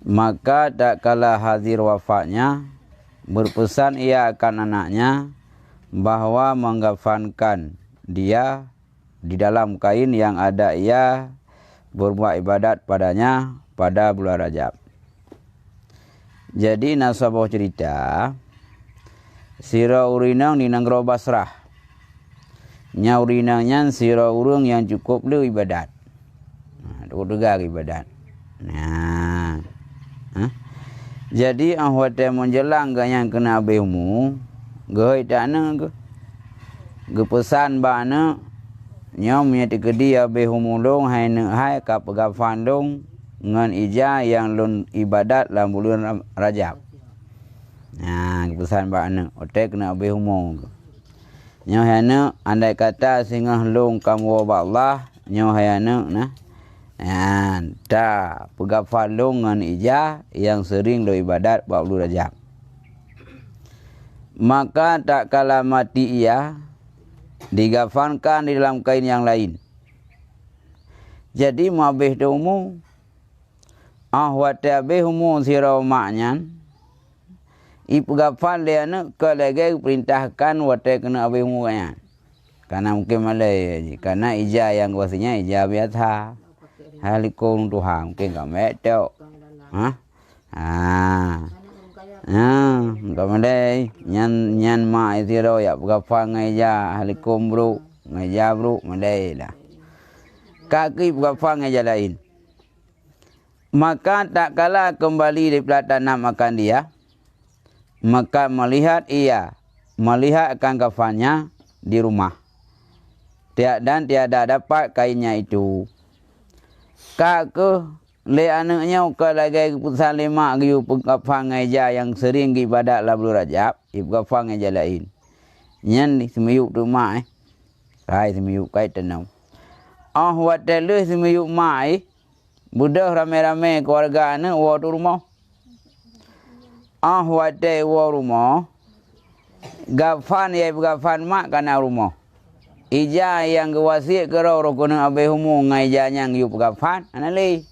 Maka tak kala hadir wafatnya, berpesan ia akan anaknya bahwa menggafankan dia di dalam kain yang ada ia berbuat ibadat padanya pada bulan Rajab. Jadi nasabah cerita, sira urinang di negara Basrah. Nya urinangnya sira urung yang cukup lu ibadat. Degar ibadat. Nah. Jadi ahwate menjelang yang kena abehmu, gehoi dana ge pesan bana nyom nya tikedi abehmu long hai ka pegafan long ngan ija yang lun ibadat dalam bulan Rajab. Nah, pesan bana ote kena abehmu. Nyo hana andai kata singah long kamu wa Allah nyo hayana nah. Da pegafan longan ija yang sering lo ibadat bulan Rajab. Maka tak kala mati ia digafankan di dalam kain yang lain. Jadi mabih domu ahwate abehmu sira maknyan ipegafan leana kelege perintahkan wate kena abehmu kan. Karena mungkin malai karena ija yang wasnya ija biasa. Halikung Tuhan mungkin gak metok. Gak medai nyan ma itiro ya pegafan ngeja halikum bro ngeja bro medai dah. Kaki pegafan ngeja lain. Maka tak kala kembali di tanam makan dia, maka melihat akan kafannya di rumah. Dan tiada dapat kainnya itu. Kak ke le anaknya ke lagi keputusan lima giu pegafan ngeja yang sering ibadat lah bulan Rajab, pegafan ngeja lain. Nyan semiyuk tu mai. Kai semiyuk kai tenau. Watele semiyuk mai. Budak rame-rame keluarga anak wa tu rumah. Wate wa rumah. Gafan ya pegafan mak kana rumah. Ija yang gewasiat kerau rokona abehumu ngaijanya yang yup gafan anali.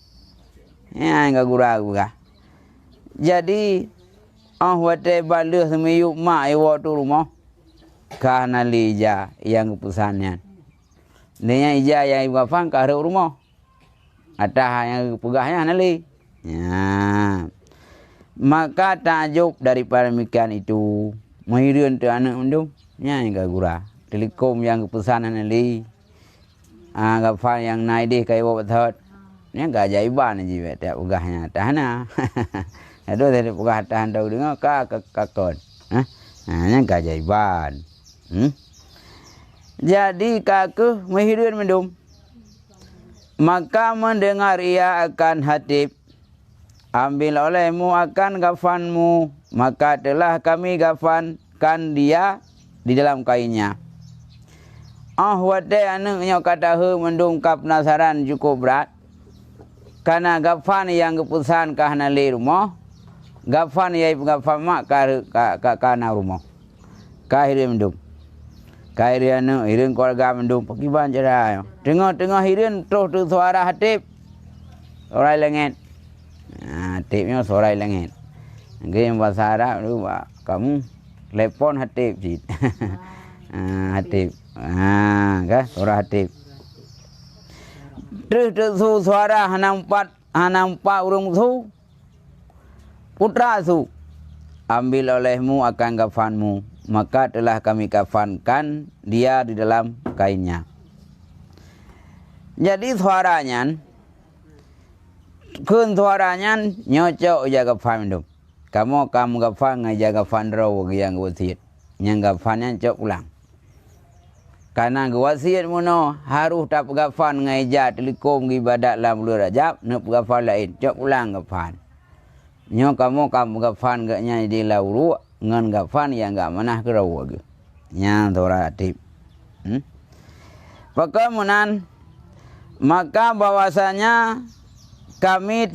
Ya enggak gura. Jadi wate baleh semiyuk mak iwa tu rumah. Kana ija yang keputusannya. Dia ija yang yup gafan ka rumah. Atah yang pegahnya anali. Ya. Maka takjub daripada mikian itu menghirun tu anak undung. Ya enggak gura. Telekom yang keputusan anali, gafan yang naik deh kayak bawa thot, ni keajaiban aja tiap pegahnya tahana. Aduh dari pegah tahan tahu dengar kakon, ni keajaiban. Jadi kaku menghidupkan mendum, maka mendengar ia akan hatib, ambil olehmu akan gafanmu, maka telah kami gafankan dia di dalam kainnya. Wate anaknya kata mendungkap penasaran cukup berat. Karena gafan yang keputusan kahana le rumah. Gafan yang gafan mak kahana rumah. Kahiri mendung. Kahiri anak, hirin keluarga mendung. Pakiban cerah. Tengah-tengah hirin terus tu suara hatib. Sorai lengit. Hatibnya sorai lengit. Yang bahasa Arab tu kamu telepon hatib. Hatib. Kan suara hatib. Terus suara hanampat urung su. Putra su. Ambil olehmu akan gafanmu. Maka telah kami gafankan dia di dalam kainnya. Jadi suaranya nyocok jaga gafan itu. Kamu gafan jaga gafan raw yang wasiat. Yang gafannya cok ulang. Karena wasiat muno harus tak pegafan ngaija telekom ibadat dalam bulan Rajab, nak pegafan lain, cok ulang gafan. Nyo kamu gafan gaknya di lauru ngan gafan yang gak manah ke rawu ge. Nya tora tip. Pakamunan maka bahwasanya kami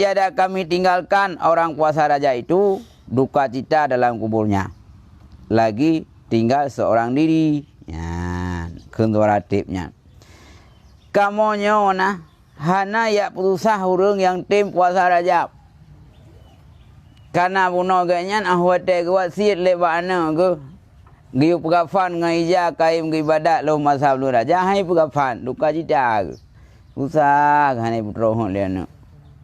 tinggalkan orang puasa raja itu duka cita dalam kuburnya. Lagi tinggal seorang diri. Ya. Kendoratipnya. Kamu nyona hana ya putusah hurung yang tim puasa Rajab. Karena bunuh ganyan ahwate ke wasiat le bana ke. Giu pegafan ngai ja kaim ibadat lo masa lu raja hai pegafan duka cita ke. Susah kan putro hon le ana.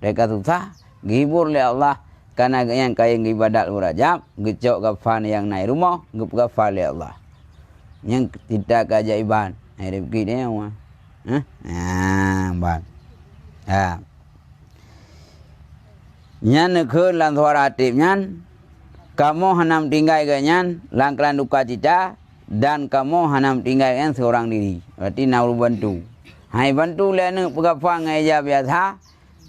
Mereka susah gibur le Allah karena yang kaim ibadat lu raja gecok gafan yang naik rumah gup gafan le Allah. Yang tidak keajaiban. Hai begini ya. Ban. Nyan ke lan suara atip nyan kamu hanam tinggal ganyan langklan duka cita dan kamu hanam tinggal yang seorang diri. Berarti nauru bantu. Hai bantu lene pegafan aja biasa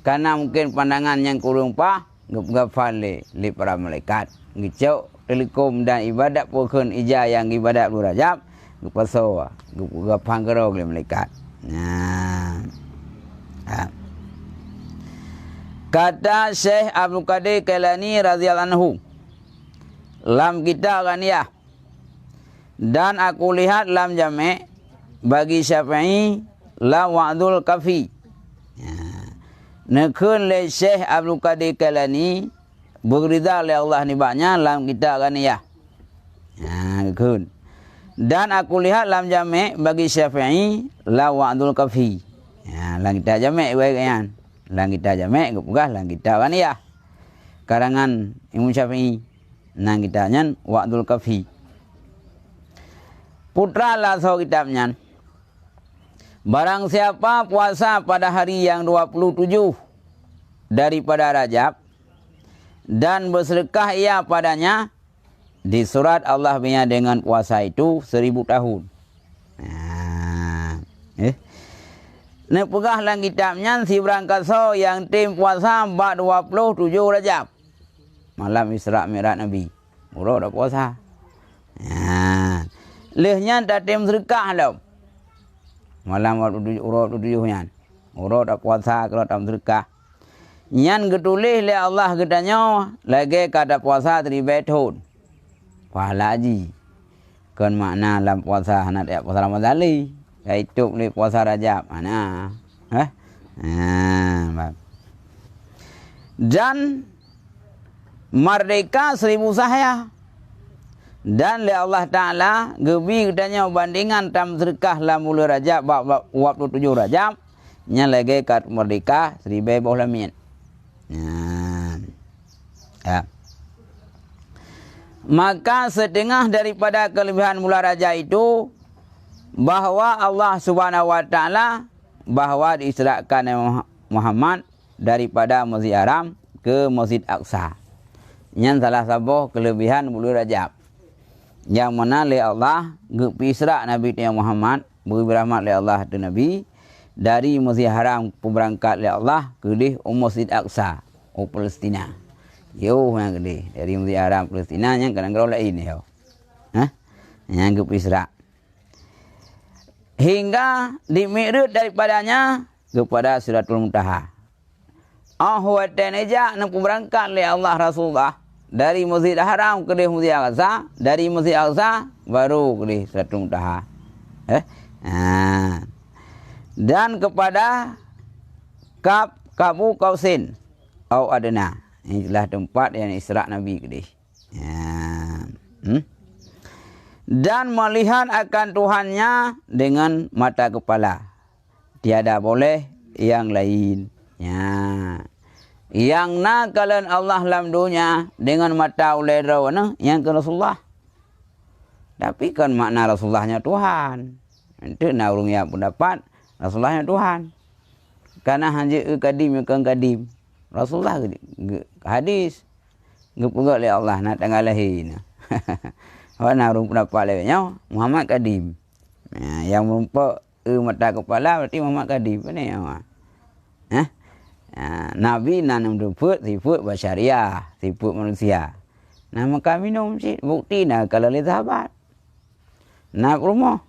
karena mungkin pandangan yang kurang pah pegafan le para malaikat. Ngicau telekom dan ibadat pokon ija yang ibadat Rajab paso pegafan kerok le malaikat. Nah. Kata Syekh Abdul Qadir Kailani radhiyallahu anhu lam kita ghaniyah dan aku lihat lam jame' bagi Syafi'i la wa'dul kafi. Nekun le Syekh Abdul Qadir Kailani berida le Allah nibaknya lam kita ghaniyah. Nekun. Dan aku lihat lam jame' bagi Syafi'i la wa'dul kafi. Lam kita jame' baik kan. Lang kita jame' gupugah lang kita ghaniyah. Karangan Imam Syafi'i nang kita nyan wa'dul kafi. Putra lah so kitabnya. Barang siapa puasa pada hari yang 27 daripada Rajab dan bersedekah ia padanya, di surat Allah punya dengan puasa itu 1000 tahun. Nek pegah lang kitabnya si berangkat so yang tim puasa 27 Rajab. Malam Isra Mi'raj Nabi. Murah dah puasa. Lehnya dah tim sedekah dah. Malam 27 nyan. Murah dah puasa kalau tam sedekah. Nyan getulih le Allah getanya lagi kada puasa 3 tahun. Pahala haji. Kan makna dalam puasa nak ya puasa Ramadan li. Hidup le puasa Rajab. Mana? Dan merdeka 1000 sahaya. Dan le Allah Ta'ala gebi katanya bandingan tam sedekah la mula Rajab 27 Rajab nya lagi kat merdeka 1000 lamin. Maka setengah daripada kelebihan mula Rajab itu bahwa Allah Subhanahu wa Ta'ala bahwa diisrakan Muhammad daripada Masjid Haram ke Masjid Aqsa. Yang salah satu kelebihan bulan Rajab. Yang mana oleh Allah isra Nabi Muhammad beri rahmat oleh Allah tu Nabi dari Masjid Haram berangkat oleh Allah ke di Masjid Aqsa Palestina. Yo yang gede dari Masjid Haram Palestina yang kadang-kadang lain yo. Yang isra. Hingga dimi'raj daripadanya kepada Sidratul Muntaha. Ahwatan eja nak berangkat oleh Allah Rasulullah dari Masjid Haram ke Masjid Aqsa, dari Masjid Aqsa baru ke Sidratul Muntaha. Dan kepada Qabu Qausin au Adna. Inilah tempat yang Isra Nabi ke dia. Dan melihat akan Tuhannya dengan mata kepala. Tiada boleh yang lain. Yang nakalan Allah dalam dunia dengan mata oleh rawana yang ke Rasulullah. Tapi kan makna Rasulullahnya Tuhan. Itu naurung yang pendapat Rasulullahnya Tuhan. Karena hanya kadim yang kadim. Rasulullah hadis. Gepugak oleh Allah nak tanggal lahir. Awak naurung pendapat lainnya Muhammad kadim. Yang merumpak mata kepala berarti Muhammad kadim. Apa ni awak? Nabi nanam sifat basyariah, sifat manusia. Nama kami minum sih bukti nak kalau lihat sahabat. Nak rumah.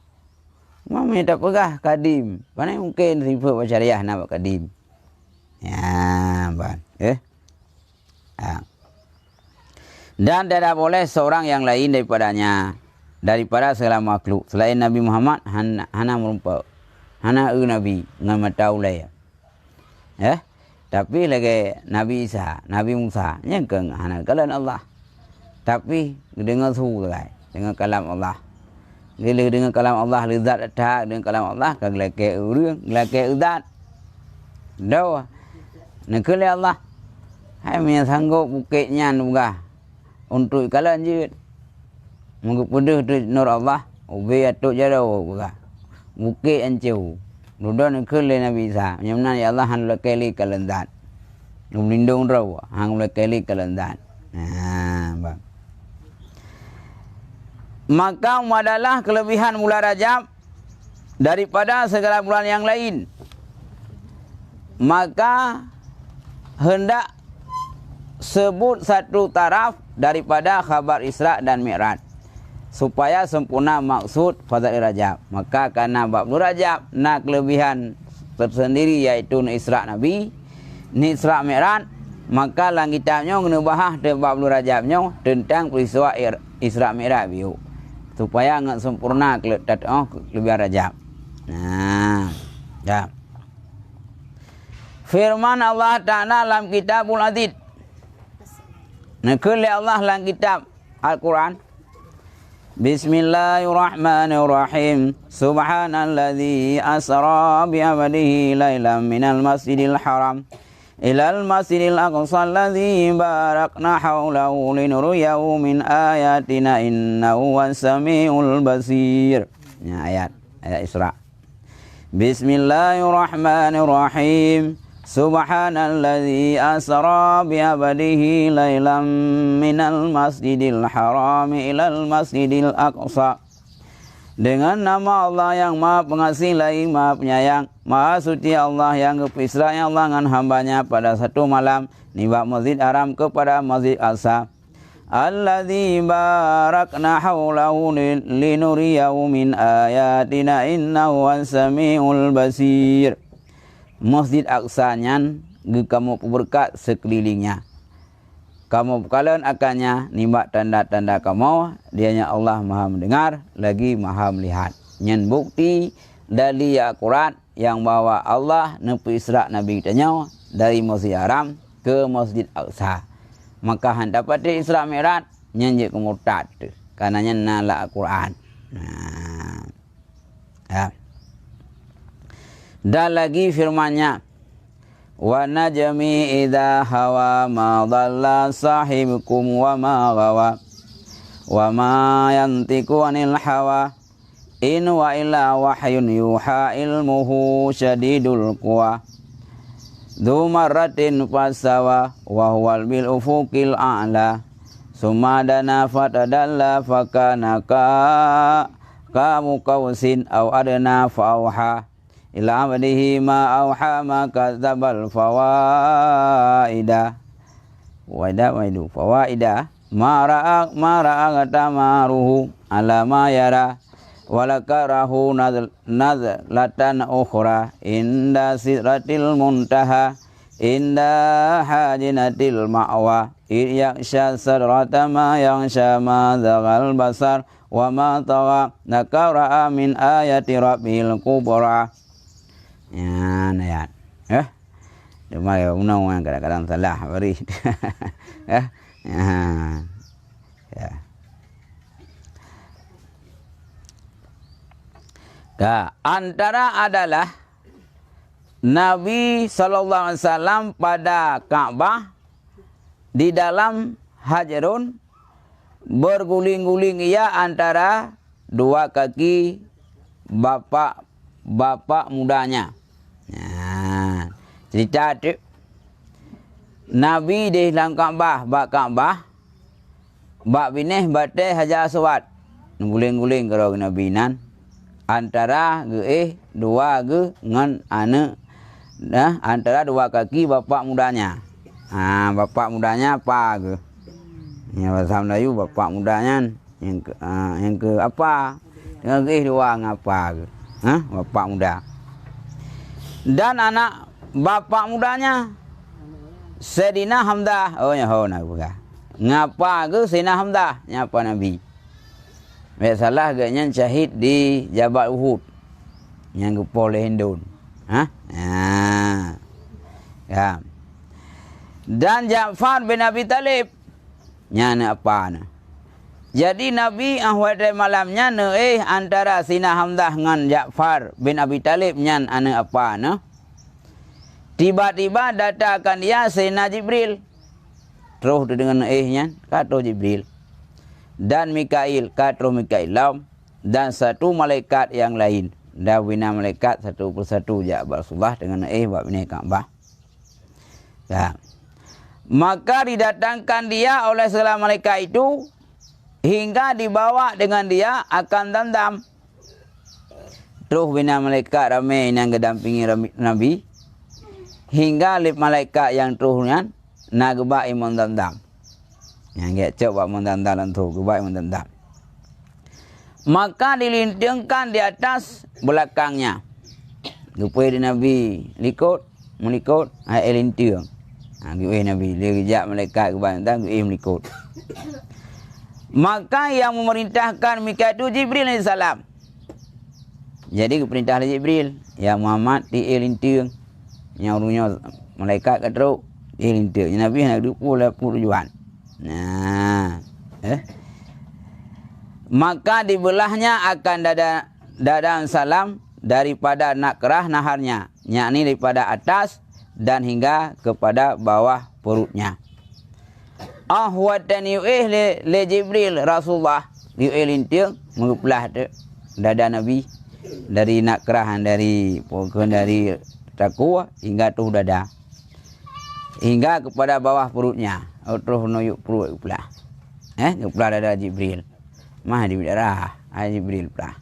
Mami tak pegah kadim. Mana mungkin sifat basyariah nak kadim. Dan tidak boleh seorang yang lain daripada segala makhluk selain Nabi Muhammad hana merumpak. Hana Nabi dengan mata ulai. Tapi lagi Nabi Isa, Nabi Musa nyengkeng hana kalan Allah. Tapi dengan su lai, dengan kalam Allah. Gila dengan kalam Allah lezat tak dengan kalam Allah kagelake urang, gelake udat. Dah. Nak kele Allah. Hai punya sanggup bukitnya nugah. Untuk kalan je. Munggu pedah tu nur Allah, ubi atuk jauh buka. Bukit ancau. Nudah nak kele Nabi Isa. Nyamna ya Allah han lekeli kalan dat. Melindung raw, hang lekeli kalan dat. Bang. Maka adalah kelebihan bulan Rajab daripada segala bulan yang lain. Maka hendak sebut satu taraf daripada khabar Isra dan Mi'raj supaya sempurna maksud Fadail Rajab. Maka karena bab Rajab nak kelebihan tersendiri iaitu Isra Nabi, ni Isra Mi'raj, maka lang kitabnya kena bahas de bab Rajabnya tentang peristiwa Isra Mi'raj biu supaya ngan sempurna kelebihan Rajab. Nah, ya. Firman Allah Ta'ala dalam Kitabul Aziz. Nakul Allah dalam kitab Al-Quran. Bismillahirrahmanirrahim. Subhanalladzi asra bi 'abdihi lailan minal masjidil haram ilal masjidil aqsa alladzi barakna haulahu linuriyahu min ayatina innahu was-sami'ul basir. Ya, ayat Isra. Bismillahirrahmanirrahim. Subhanalladzi asra bi 'abdihi lailan minal masjidil haram ilal masjidil aqsa. Dengan nama Allah yang Maha Pengasih lagi Maha Penyayang, Maha Suci Allah yang kepisrahnya Allah dengan hambanya pada satu malam nibat Masjid Haram kepada Masjid Aqsa. Alladzi barakna haulahu linuriyahu min ayatina innahu was-sami'ul basir. Masjid Aqsa nyan kamu berkat sekelilingnya. Kamu kalian akannya nimbak tanda-tanda kamu, dianya Allah Maha mendengar lagi Maha melihat. Nyen bukti dari Al-Quran yang bawa Allah nepi Isra Nabi tanya dari Masjid Haram ke Masjid Aqsa. Maka han dapat Isra Mi'raj nyen je kemurtad karena nyen nala Al-Quran. Nah. Ya. Dan lagi firman-Nya, wa najmi idza hawa ma dhalla sahibukum wa ma ghawa wa ma yantiqu anil hawa in wa illa wahyun yuha ilmuhu syadidul quwa dzu marratin fasawa wa huwal bil ufuqil a'la summa dana fatadalla fakana kamu kausin aw adna fauha ila abdihi ma auha ma kadzabal fawaida ma ra'a tamaruhu ala ma yara walakarahu nazlatan ukhra inda sidratil muntaha inda hajinatil ma'wa yaksha sadrata ma yaksha ma zagal basar wa ma tagha nakara min ayati rabbil kubra. Ya, ayat. Cuma ya unang kadang-kadang salah beri. Ya. Antara adalah Nabi sallallahu alaihi wasallam pada Ka'bah di dalam Hajarun berguling-guling ia antara dua kaki bapak mudanya. Nah, cerita tu Nabi di dalam Kaabah, bak bineh batai Hajar Aswad. Guling-guling kalau Nabi nan antara dua ngan anak dah antara dua kaki bapak mudanya. Bapak mudanya apa ke? Ya bahasa Melayu bapak mudanya yang ke apa? Dengan dua ngapa ke? Bapak muda. Dan anak bapak mudanya Sayyidina Hamzah. Oh ya nak buka. Ngapa ke Sayyidina Hamzah? Nyapa Nabi. Biasalah agaknya syahid di Jabal Uhud. Yang ke oleh Hindun. Ya. Dan Ja'far bin Abi Talib nyana apa na. Jadi Nabi ahwat malamnya antara Sina Hamzah dengan Ja'far bin Abi Talib nyan ana apa na. Tiba-tiba datangkan dia Sayyidina Jibril. Terus dengan nya kata Jibril. Dan Mikail kata Mikail dan satu malaikat yang lain. Dawina malaikat satu persatu ja Rasulullah dengan buat bini Ka'bah. Ya. Maka didatangkan dia oleh segala malaikat itu hingga dibawa dengan dia akan Damdam. Terus bina malaikat ramai yang kedampingi Nabi hingga lip malaikat yang terusnya nak gebak iman Damdam. Yang dia coba mendandam tu gebak iman Damdam. Maka dilintangkan di atas belakangnya. Rupanya di Nabi melikut, linting. Nabi dia kejap malaikat kebantan, melikut. Maka yang memerintahkan Mikail itu Jibril AS. Jadi keperintah Jibril, ya Muhammad di linting. Yang urunya malaikat keteruk, linting. Nabi nak duduk tujuan. Nah, maka dibelahnya akan dada salam daripada nakrah naharnya, yakni daripada atas dan hingga kepada bawah perutnya. Ahwatan le Jibril Rasulullah linting mengepelah dada Nabi dari nakrahan dari takwa hingga tuh dada hingga kepada bawah perutnya. Terus noyuk perut kepelah. Kepelah dada Jibril. Mah di darah Jibril pula.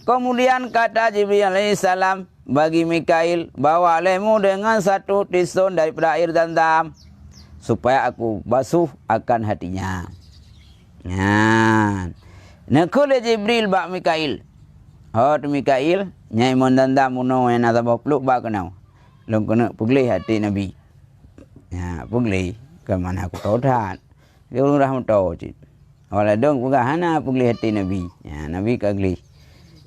Kemudian kata Jibril alaihissalam bagi Mikail, bawa lemu dengan satu tison daripada air Zamzam supaya aku basuh akan hatinya. Nekule Jibril bak Mikail. Tu Mikail nyai mon Zamzam uno yang nasabah peluk bak kenau. Long kena pugli hati Nabi. Pugli. Kemana aku tahu dah. Dia orang rahmat tahu cik. Walau dong bukan hana pugli hati Nabi. Nabi kagli.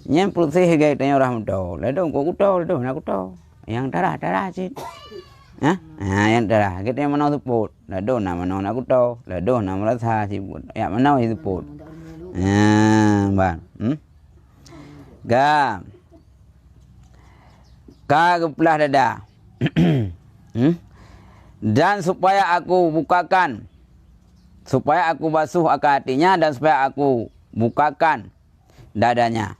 Yang putih gaya tanya rahmat tahu. Lalu dong aku tahu, aku tahu. Yang darah cik. Yang darah. Kita yang mana support. Lalu nama mana aku tahu. Lalu nama rasa cik. Yang mana itu support. Bang. Kepelah dada. Dan supaya aku bukakan, supaya aku basuh akan hatinya dan supaya aku bukakan dadanya.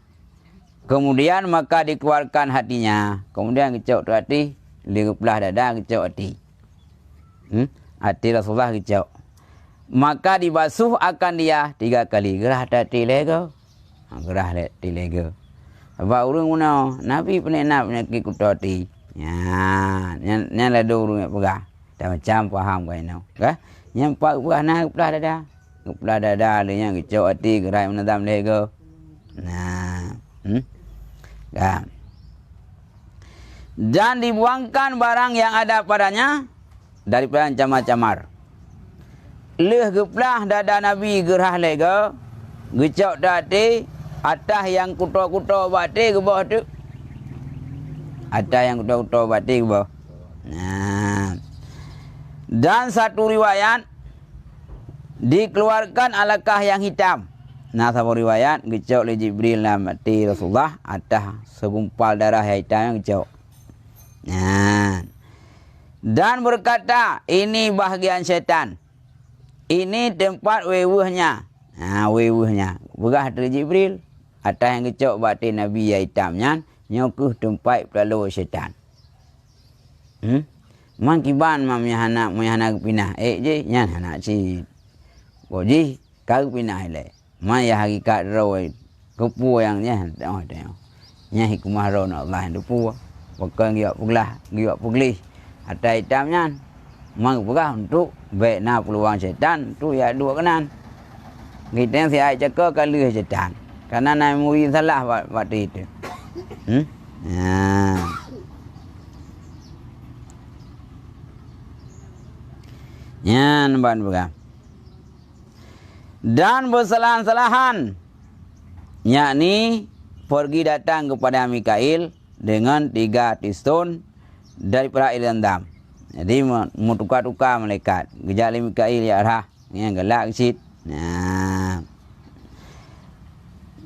Kemudian maka dikeluarkan hatinya. Kemudian kecok tu hati, dikepelah dada kecok hati. Hati Rasulullah kecok. Maka dibasuh akan dia 3 kali. Gerah hati lego. Gerah hati lego. Sebab orang guna Nabi penyakit kutu hati. Yang ada orang yang pegah. Macam faham kau ini, kan? Yang pak nak kepala dada, yang kecok hati gerai menadam lego. Dan dibuangkan barang yang ada padanya daripada camar-camar. Leh kepala dada Nabi gerah lego, kecok hati atas yang kuto-kuto bati ke bawah tu. Atas yang kuto-kuto bati ke bawah. Dan satu riwayat dikeluarkan alakah yang hitam. Satu riwayat kecok oleh Jibril dalam hati Rasulullah atas segumpal darah yang hitam yang kecok. Dan berkata, ini bahagian syaitan. Ini tempat wewuhnya. Wewuhnya. Berkah dari Jibril atas yang kecok batin Nabi yang hitamnya nyokuh tempat pelalu syaitan. Man kiban mam yang anak pinah je nyan anak si boji kau pinah le man ya hakikat rawi kepu yang tengok nya hikmah raw Allah yang depu bukan giok pugli ada hitamnya man pegah untuk baik na peluang syaitan tu ya dua kenan kita yang siap jaga kali syaitan karena nak mui salah waktu itu. Nampak bukan? Dan bersalahan-salahan, yakni pergi datang kepada Mikail dengan 3 tiston daripada ilendam. Jadi mau tukar-tukar malaikat. Gejali Mikail ya arah. Yang gelak sit. Nah.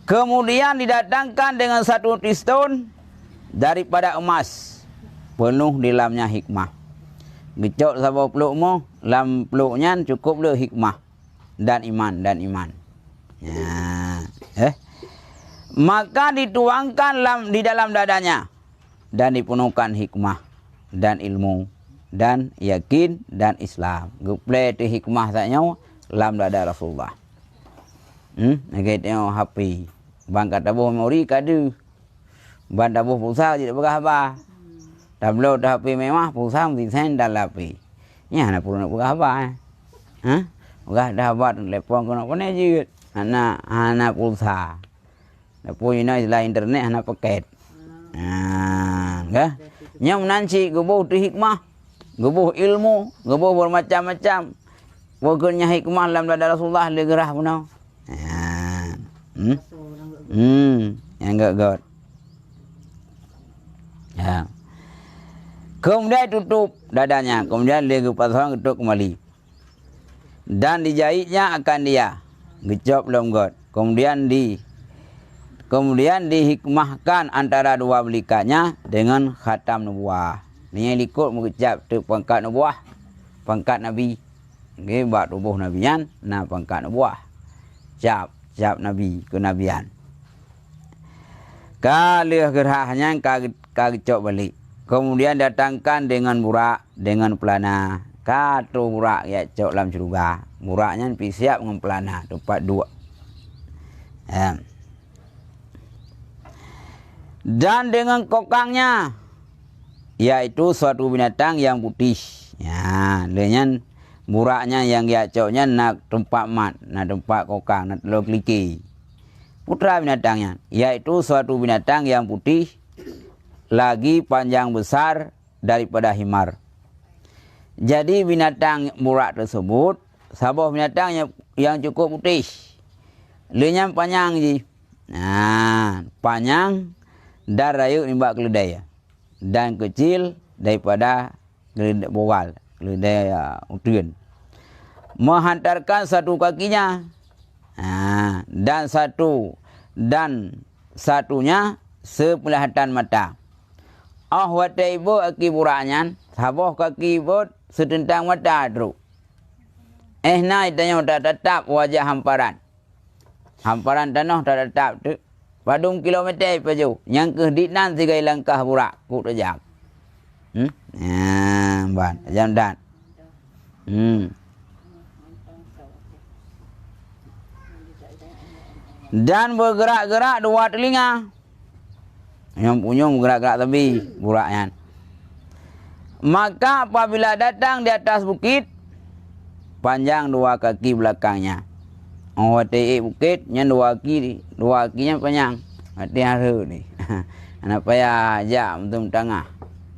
Kemudian didatangkan dengan 1 tiston daripada emas. Penuh di dalamnya hikmah. Gecok sabau pelukmu, lam peluknya cukup le hikmah dan iman. Ya. Maka dituangkan di dalam dadanya dan dipenuhkan hikmah dan ilmu dan yakin dan Islam. Guple tu hikmah saknya lam dada Rasulullah. Nak tengok HP. Bang kata boh memori kadu. Bang dah boh pulsa je berapa. Download HP mewah pulsa mesti sendal HP. Nya nak perlu nak berapa Udah dah buat telefon kena mana je. Anak pulsa. Dah punya istilah internet anak paket. Kan? Nyam nanci gebuh tu hikmah, gebuh ilmu, gebuh bermacam-macam. Bukannya hikmah dalam dada Rasulullah le gerah punau. Yang gak. Ya. Kemudian tutup dadanya, kemudian dia pasang tutup kembali. Dan dijahitnya akan dia. Gecop belum god. Kemudian dihikmahkan antara 2 belikanya dengan khatam nubuah. Ni yang ikut mengecap tu pangkat nubuah, pangkat nabi. Nggih buat tubuh nabian, nah pangkat nubuah. Cap nabi kenabian. Kalih gerahnya kagecop balik. Kemudian datangkan dengan burak, dengan pelana. Katu burak ya cok dalam syurga. Buraknya siap dengan pelana, tempat 2. Dan dengan kokangnya, yaitu suatu binatang yang putih. Ya, dengan buraknya yang ya coknya nak tempat mat, nak tempat kokang, nak telur keliki. Putra binatangnya, yaitu suatu binatang yang putih, lagi panjang besar daripada himar. Jadi binatang burak tersebut, sabah binatang yang cukup putih. Lenyam panjang je. Nah, panjang dan rayu nimbak keledai. Dan kecil daripada keledai bogal, keledai utun. Menghantarkan 1 kakinya. Dan satunya sepelihatan mata. Wate ibu aki buraknya, sabah kaki ibu setentang mata teruk. Naik tanya tak tetap wajah hamparan. Hamparan tanah tak tetap tu. Padung kilometer paju. Yang kehdinan 3 langkah burak. Kut jam. Ban, jam dan. Dan bergerak-gerak 2 telinga. Yang punya bergerak-gerak tebi buraknya. Maka apabila datang di atas bukit, panjang 2 kaki belakangnya. Wate bukit, yang 2 kakinya panjang. Hati haru ni. Anak payah jam untuk tengah.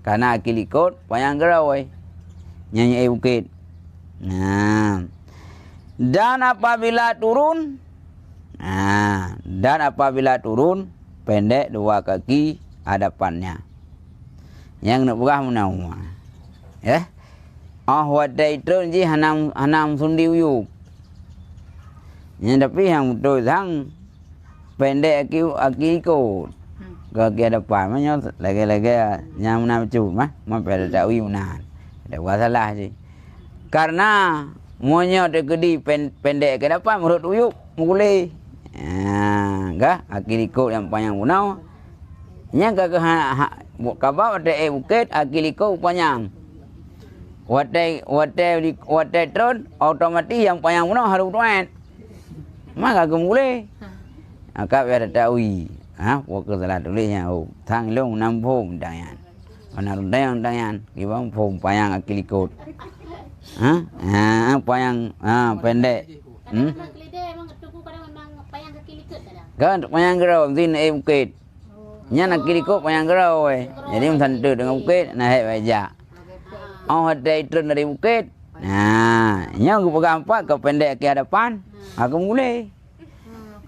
Karena kilikot panjang gerawai. Nyanyi bukit. Nah. Dan apabila turun, pendek 2 kaki hadapannya. Yang nak berah menawar. Ya. Wate itu je hanam sundi uyup. Yang tapi yang betul sang pendek aki ikut. Kaki hadapan mana lagi-lagi yang menam cu mah mampai ada tahu mana. Ada masalah je. Karena monya tegedi pendek ke depan menurut uyup boleh. Enggak aki ikut yang panjang punau. Nya ke kabar ada bukit aki ikut panjang. Wate tron otomatis yang panjang punau harus tuan. Maka boleh. Akak ada tahu. Waktu salah tulisnya. Thang long nampung tangan. Mana rundang tangan. Kibang pom panjang akil ikut. Panjang pendek. Kan panjang gerau mesti bukit. Nya nak kiri ikut panjang gerau. Jadi mensantu dengan bukit naik wajah. Ada itu dari bukit. Nya aku pegang 4 ke pendek ke hadapan. Aku boleh.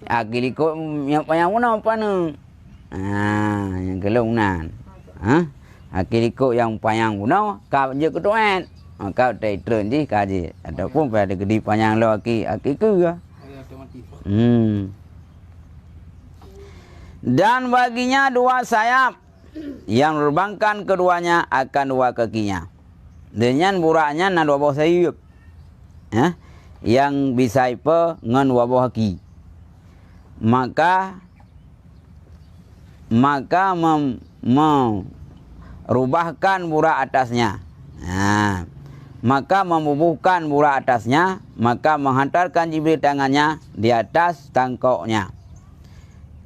Akil ikut yang panjang mana apa ni? Yang kelongnan. Akhir ikut yang panjang guna, kau je ketuan. Kau tak turun je kaji. Ataupun pada gede panjang lo akhir ke. Dan baginya dua sayap yang menerbangkan keduanya akan dua kakinya. Dengan buraknya na dua buah sayap. Yang bisa ipa dengan dua buah kaki. Maka merubahkan burak atasnya. Maka membubuhkan burak atasnya, maka menghantarkan Jibril tangannya di atas tangkoknya.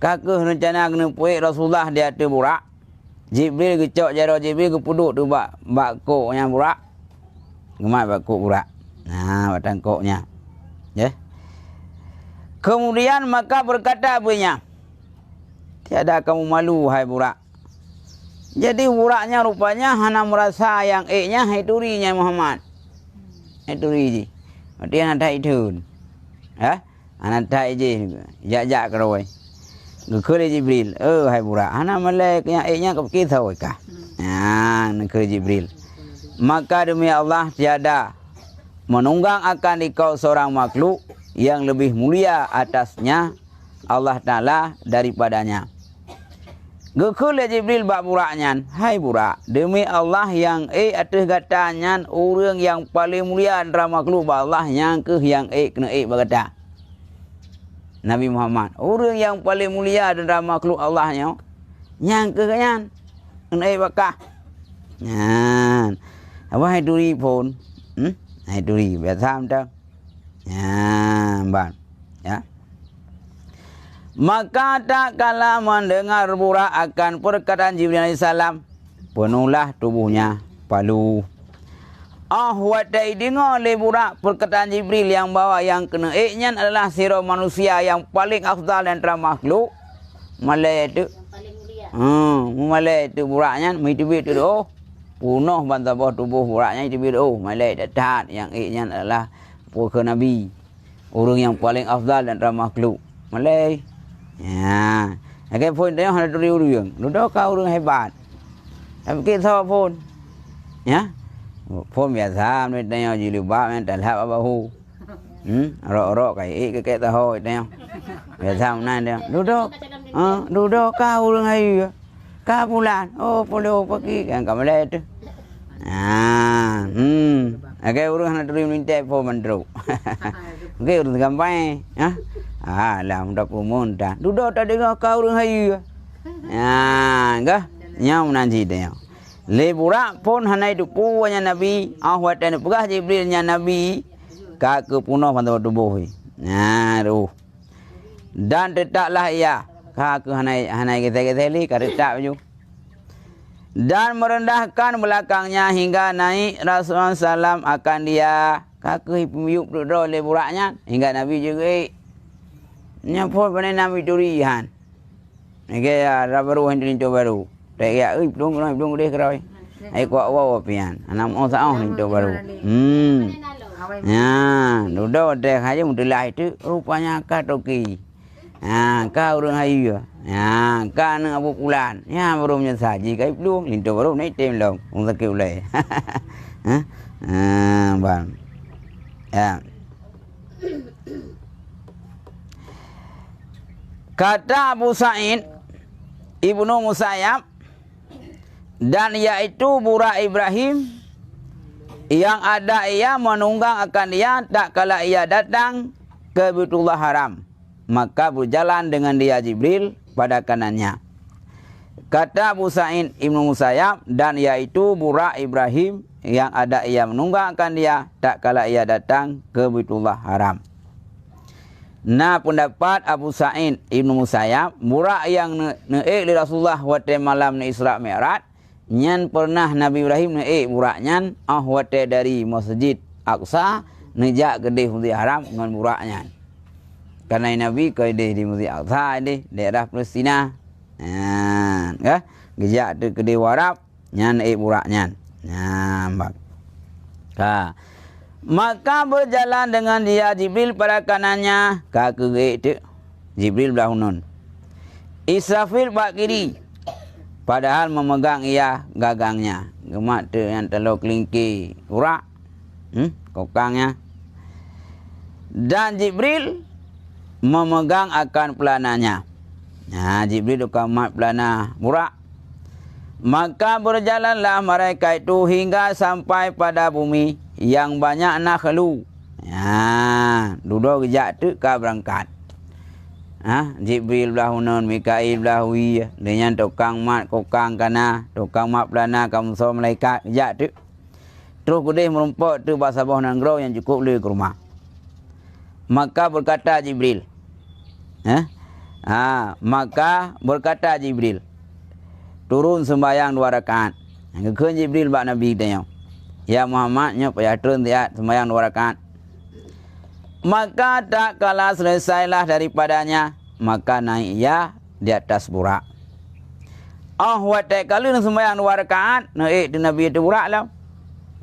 Kakak rencana kena puik Rasulullah di atas burak. Jibril kecok jaro Jibril kepuduk tu bakoknya burak. Gemat bakok burak. Tangkoknya. Kemudian maka berkata abunya, tiada kamu malu hai burak. Jadi buraknya rupanya hana merasa yang nya hai turinya Muhammad. Hai turi je. Dia nak tai tun. Anak tai je. Jak keroi. Ngekele Jibril. Hai burak. Hana malai yang nya ke kita ka. Ngekele Jibril. Maka demi Allah tiada menunggang akan dikau seorang makhluk yang lebih mulia atasnya Allah Ta'ala daripadanya. Gekule Jibril bak buraknya. Hai burak, demi Allah yang atas katanya orang yang paling mulia antara makhluk Allah yang yang kena berkata. Nabi Muhammad, orang yang paling mulia antara makhluk Allahnya yang kanyan kena bakah. Apa hai duri pun? Hai duri biasa dah. Ban. Ya. Maka tak kala mendengar burak akan perkataan Jibril AS, penuhlah tubuhnya palu. Wadai dengar oleh burak perkataan Jibril yang bawa yang kena nya adalah sirah manusia yang paling afdal antara makhluk. Malai itu. Malai itu buraknya, mitibit itu punuh bantah tubuh buraknya mitibit malai datat yang nya adalah puaka Nabi. Orang yang paling afdal antara makhluk. Malai. Cái phone đấy họ review đường, lúc đó cao đường hay bạn, em kia thao phone, nhá, phone bây giờ mình đây gì lưu ba mình trả lại bao hu, rõ cái ta hồi đây, bây giờ hôm nay đây, lúc đó cao đường hay, cao bulan, polio pagi kan kamu lihat tu, cái orang họ review mình tay phone mình rồi, cái orang gampang, làm đọc môn ta. Lúc đó ta dengar kau orang hayu. Nyam nanti dia. Le burak pun hanai tu puanya Nabi. Ahwat dan pegah Jibrilnya Nabi. Kak punuh pada tubuh. Dan tetaplah ia. Kak hanai kita li tetap ju. Dan merendahkan belakangnya hingga naik Rasulullah SAW akan dia. Kak yuk duduk le buraknya hingga Nabi juga. Nyapot pada Nabi turihan. Kaya rabaru hendak coba baru. Tak ya, belum deh keroi. Kuat wawa pian. Anak mau sah hendak baru. Duduk deh aja mudah itu rupanya katoki. Kau orang hayu. Kan abu pulan. Baru menyaji kai belum hendak baru naik tem long. Untuk keulai. Bang. Kata Abu Sa'id Ibnu Musayyab, dan yaitu burak Ibrahim yang ada ia menunggang akan dia tak kala ia datang ke Baitullah Haram, maka berjalan dengan dia Jibril pada kanannya. Kata Abu Sa'id Ibnu Musayyab, dan yaitu burak Ibrahim yang ada ia menunggang akan dia tak kala ia datang ke Baitullah Haram. Pendapat Abu Sa'id Ibnu Musayyab, burak yang naik li Rasulullah waktu malam ni Isra Mi'raj, nyan pernah Nabi Ibrahim naik buraknya waktu dari Masjid Aqsa nejak ke Masjid Haram dengan buraknya. Karena Nabi ke di Masjid Aqsa di daerah Palestina. Gejak ke Arab nyan naik buraknya. Maka berjalan dengan dia Jibril pada kanannya. Kakek itu Jibril belah hunun. Israfil bak kiri. Padahal memegang ia gagangnya. Gemak tu yang telur kelingki urak. Kokangnya. Dan Jibril memegang akan pelananya. Jibril tukang mat pelana urak. Maka berjalanlah mereka itu hingga sampai pada bumi yang banyak nakhlu. Duduk kejap tu kau berangkat. Jibril belah hunan, Mikail belah hui, dengan tukang mat kokang kana, tukang mat pelana kamu so malaikat kejap tu. Terus kudih merumpak tu bahasa bawah nanggro yang cukup le ke rumah. Maka berkata Jibril. Maka berkata Jibril. Turun sembahyang 2 rakaat. Kemudian Jibril bak Nabi tanya. Ya Muhammad, nya payah turun tiat sembahyang 2 rakaat. Maka tak kala selesailah daripadanya, maka naik ia di atas burak. Watak kali nak sembahyang 2 rakaat, naik di Nabi itu burak lah.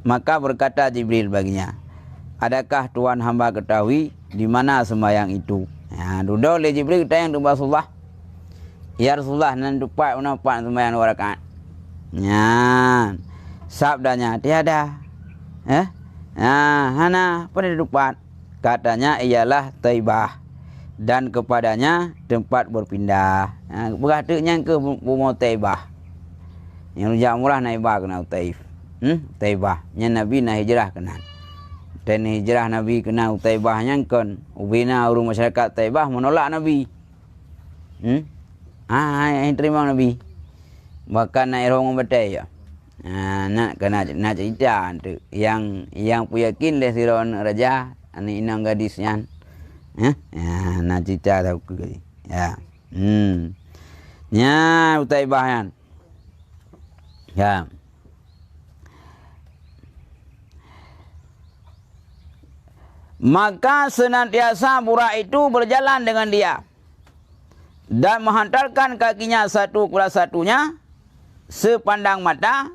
Maka berkata Jibril baginya, adakah Tuhan hamba ketahui di mana sembahyang itu? Duduk oleh Jibril tanya kepada Rasulullah. Ya Rasulullah, nan dupat sembahyang 2 rakaat. Sabdanya tiada. Hana pada dupat. Katanya ialah Taibah, dan kepadanya tempat berpindah. Berkatanya ke rumah Taibah. Yang rujak murah Naibah kena Taif. Taibah. Yang Nabi nak hijrah kena. Dan hijrah Nabi kena Taibah yang kan. Ubina urung masyarakat Taibah menolak Nabi. Yang terima Nabi. Bahkan naik orang betul ya. Nak kena nak cerita tu. Yang puyakin le siron raja. Ani inang gadisnya. Nak cerita tahu ke. Ya. Taibah kan. Ya. Maka senantiasa burak itu berjalan dengan dia dan menghantarkan kakinya satu kepada satunya sepandang mata.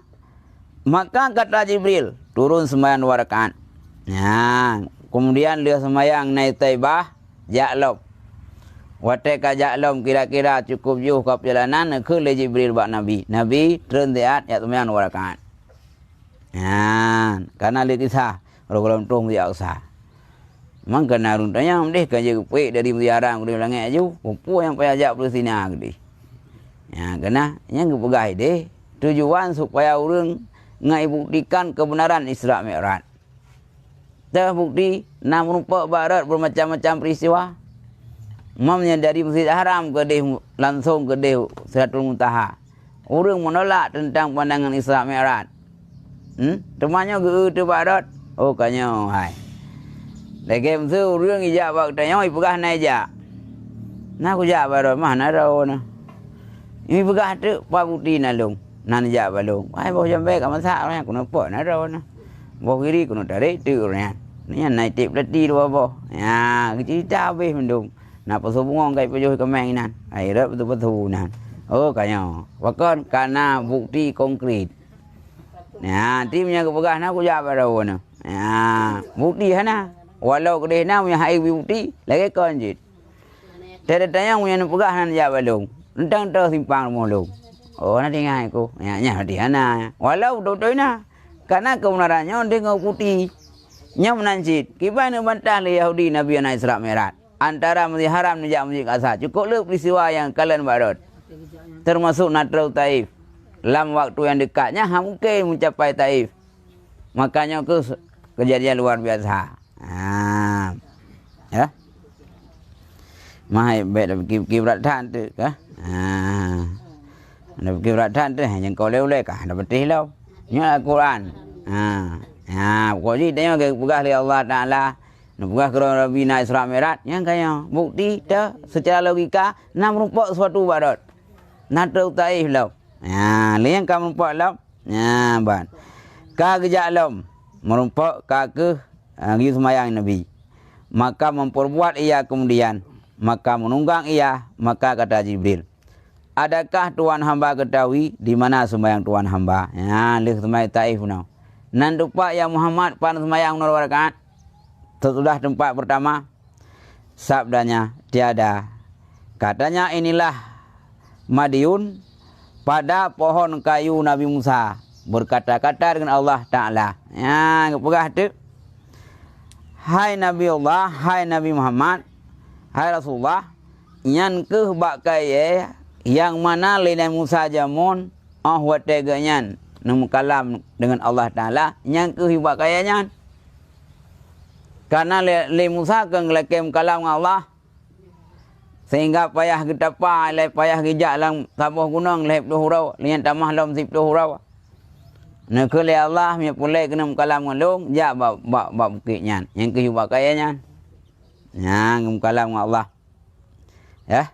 Maka kata Jibril, turun sembahyang 2 rakaat. Kemudian dia sembahyang naik Taibah, Ja'lom. Watak Ja'lom kira-kira cukup jauh ke perjalanan ke le Jibril bak Nabi. Nabi turun tiat ya sembahyang 2 rakaat. Karena dia kisah orang tung dia usah. Memang kena runtanya mendih kerja kepik dari mutiara ke langit aju. Pupu yang payah ajak perlu sini gede. Kena yang kepegai deh. Tujuan supaya orang ngai buktikan kebenaran Isra Mi'raj. Terbukti nak merumpak barat bermacam-macam peristiwa. Mamnya dari Masjid Haram ke deh langsung ke deh Sidratul Muntaha. Orang menolak tentang pandangan Isra Mi'raj. Temannya ke barat. Oh kanyo hai. Lagi mesti orang ijak bak tanya oi pegah naik jak. Nak aku jak barat mana ro na. Ini pegah tu pak bukti nalung. Nan jak balung. Ai bo jambe ka masak aku nampak na ro na. Bo kiri aku nak tarik tu orang. Ni naik tip leti tu apa. Cerita habis mendung. Nak pasal bungong kai pejuh kemeng nan. Ai rap betul-betul nan. Oh kanyo. Wakon karena bukti konkret. Timnya kepegah na aku jak barat na. Bukti hana. Walau kedai na punya hai bukti lagi konjit. Tiada tanya punya pegah nan jak balung. Entang tu simpang rumah lu. Oh nanti ngai aku. Nya di ana. Walau doi na. Karena kebenarannya dengan putih. Nya menanjit. Kibai nu bantah le Yahudi Nabi ana Isra Mi'raj. Antara Masjid Haram dan Masjid Aqsa. Cukup le peristiwa yang kalian barat. Termasuk Natrau Taif. Dalam waktu yang dekatnya mungkin mencapai Taif. Makanya ke kejadian luar biasa. Ya. Mai baik kibrat than tu ka. Nak kibrat than tu yang kau leh ka dah betul lau. Nya Al-Quran. Kau ni tanya ke pegah li Allah Taala. Nak pegah ke Nabi na Isra Mi'raj yang kaya bukti dah secara logika nak merumpak suatu barat. Nak tahu taif lau. Liang ka merumpak lau. Ban. Ka gejak lau merumpak ka ke pergi sembahyang Nabi. Maka memperbuat ia kemudian. Maka menunggang ia. Maka kata Jibril. Adakah Tuhan hamba ketahui di mana sembahyang Tuhan hamba? Lih sembahyang Taif now. Nan dupa ya Muhammad pan sembahyang 2 rakaat. Sesudah tempat pertama. Sabdanya tiada. Katanya inilah Madiun. pada pohon kayu Nabi Musa, berkata-kata dengan Allah Ta'ala. Ya, pegah tu. Hai Nabi Allah, hai Nabi Muhammad, hai Rasulullah, nyan ke bakai yang mana lina Musa jamun, wateganyan, nemu kalam dengan Allah Ta'ala, nyan ke bakai karena le Musa ke ngelakem kalam dengan Allah, sehingga payah kita payah gijak lang tabuh gunung lehep tu hurau, lian tamah lam sip tu hurau. Nak ke Allah punya pulai kena kalam ngandung, ja bab bukit nyan. Yang ke buat kaya nyan. Yang kalam dengan Allah. Ya.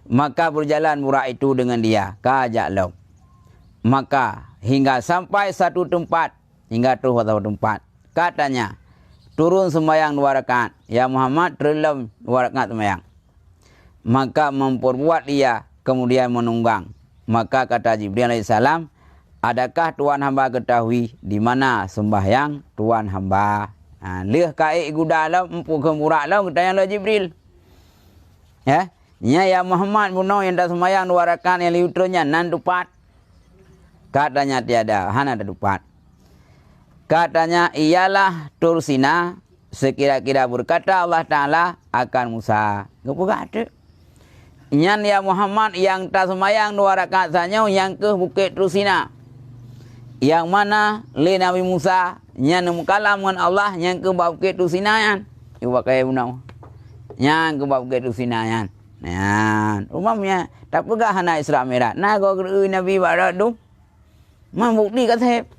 Maka berjalan murah itu dengan dia ke Ja'lam. Maka hingga sampai satu tempat, hingga tu satu tempat. Katanya, turun sembahyang 2 rakaat. Ya Muhammad, terlem 2 rakaat sembahyang. Maka memperbuat dia kemudian menunggang. Maka kata Jibril alaihissalam, adakah tuan hamba ketahui di mana sembahyang tuan hamba? Leh kai guda lam empu ke murak lam ketanya lah Jibril. Ya, ya Muhammad buno yang dah sembahyang 2 rakaat yang liutronya nan dupat. Katanya tiada, hana ada dupat. Katanya ialah tursina sekira-kira berkata Allah Ta'ala akan Musa. Gapugak tu. Nyan ya Muhammad yang tak sembahyang 2 rakaat saja yang ke Bukit Tursina. Yang mana le Nabi Musa yang kalam dengan Allah yang ke Bukit Tursina yan. Ibu pakai bunau. Yang ke Bukit Tursina yan. Yan. Umamnya tak pegah anak Isra Mi'raj. Nah kau kena Nabi barat tu. Man bukti kata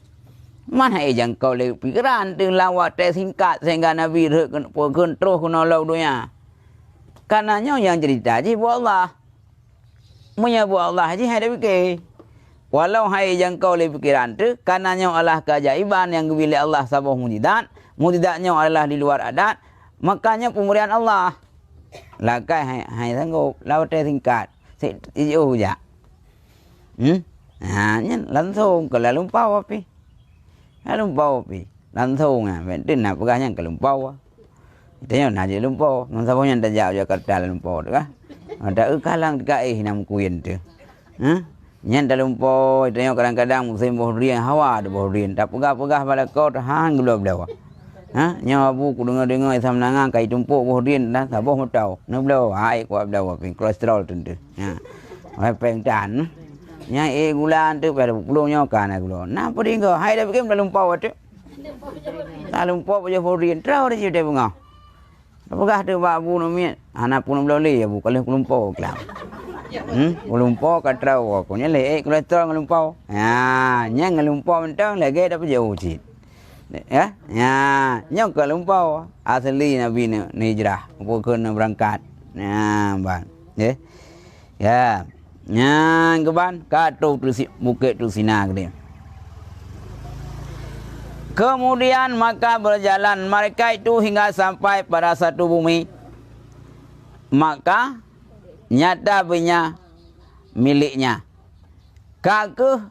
mana jangkau le pikiran tu lawat tes singkat sehingga Nabi terus kena lalu dunia. Karenanya yang cerita je buat Allah. Punya buat Allah je ada fikir. Walau hai jangkau le pikiran tu, karenanya Allah keajaiban yang bila Allah sabah mujidat, mujidatnya adalah di luar adat, makanya pemberian Allah. Lakai hai sanggup laut singkat. Sejauh je. Nyen langsung ke lumpau api. Lumpau api. Langsung bentin nak pegahnya ke lumpau. Tanya nak je lumpau. Masa punya tak jauh Jakarta lumpau tu kah? Ada kalang dekat nam kuyen tu. Nyen dalam lumpau, tanya kadang-kadang musim bohrian hawa ada bohrian. Tak pegah-pegah pada kau hang gelap dawa. Nyawa bu ku dengar-dengar isam nangang kai tumpuk bohrian dah sabah mutau. Nu blau hai ku abdawa pin kolesterol tentu. Hai peng tan. Nya gulan tu pada pulungnya kan gula. Nah peding kau hai dah bikin dalam lumpau tu. Dalam lumpau je bohrian trau dia je bunga. Apakah tu bak bu nomit? Anak pun belum le ya bu kalau lumpau kelam. Lumpau kat trau aku nya le kolesterol lumpau. Ya, nya lumpau mentang lagi dapat jauh cit. Ya, nya ke lumpau asli Nabi ni hijrah, bukan berangkat. Ya, ban. Ya. Ya. Nya ke ban katu Bukit Tursina gede. Kemudian maka berjalan mereka itu hingga sampai pada satu bumi. Maka nyata punya miliknya. Kakeh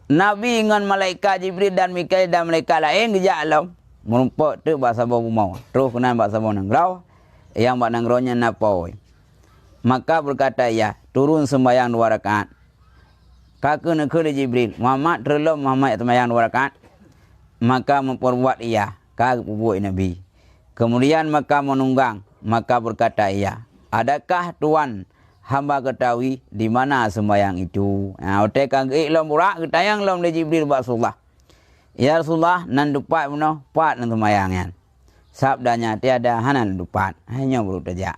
Nabi dengan malaikat Jibril dan Mikail dan malaikat lain kejak alam. Merumpak tu bahasa bau mau. Terus kena bahasa bau nangrau. Yang bak nangraunya napoi. Maka berkata ya, turun sembahyang 2 rakaat. Kakeh nak ke Jibril. Muhammad terlalu Muhammad sembahyang 2 rakaat. Maka memperbuat ia kagak buat Nabi. Kemudian maka menunggang, maka berkata ia, adakah tuan hamba ketahui di mana sembahyang itu? Otak kagak lam burak ketayang lam le Jibril Rasulullah. Ya Rasulullah nan dupat puno pat nan sembahyangnya. Sabdanya tiada hanan dupat, hanya baru saja.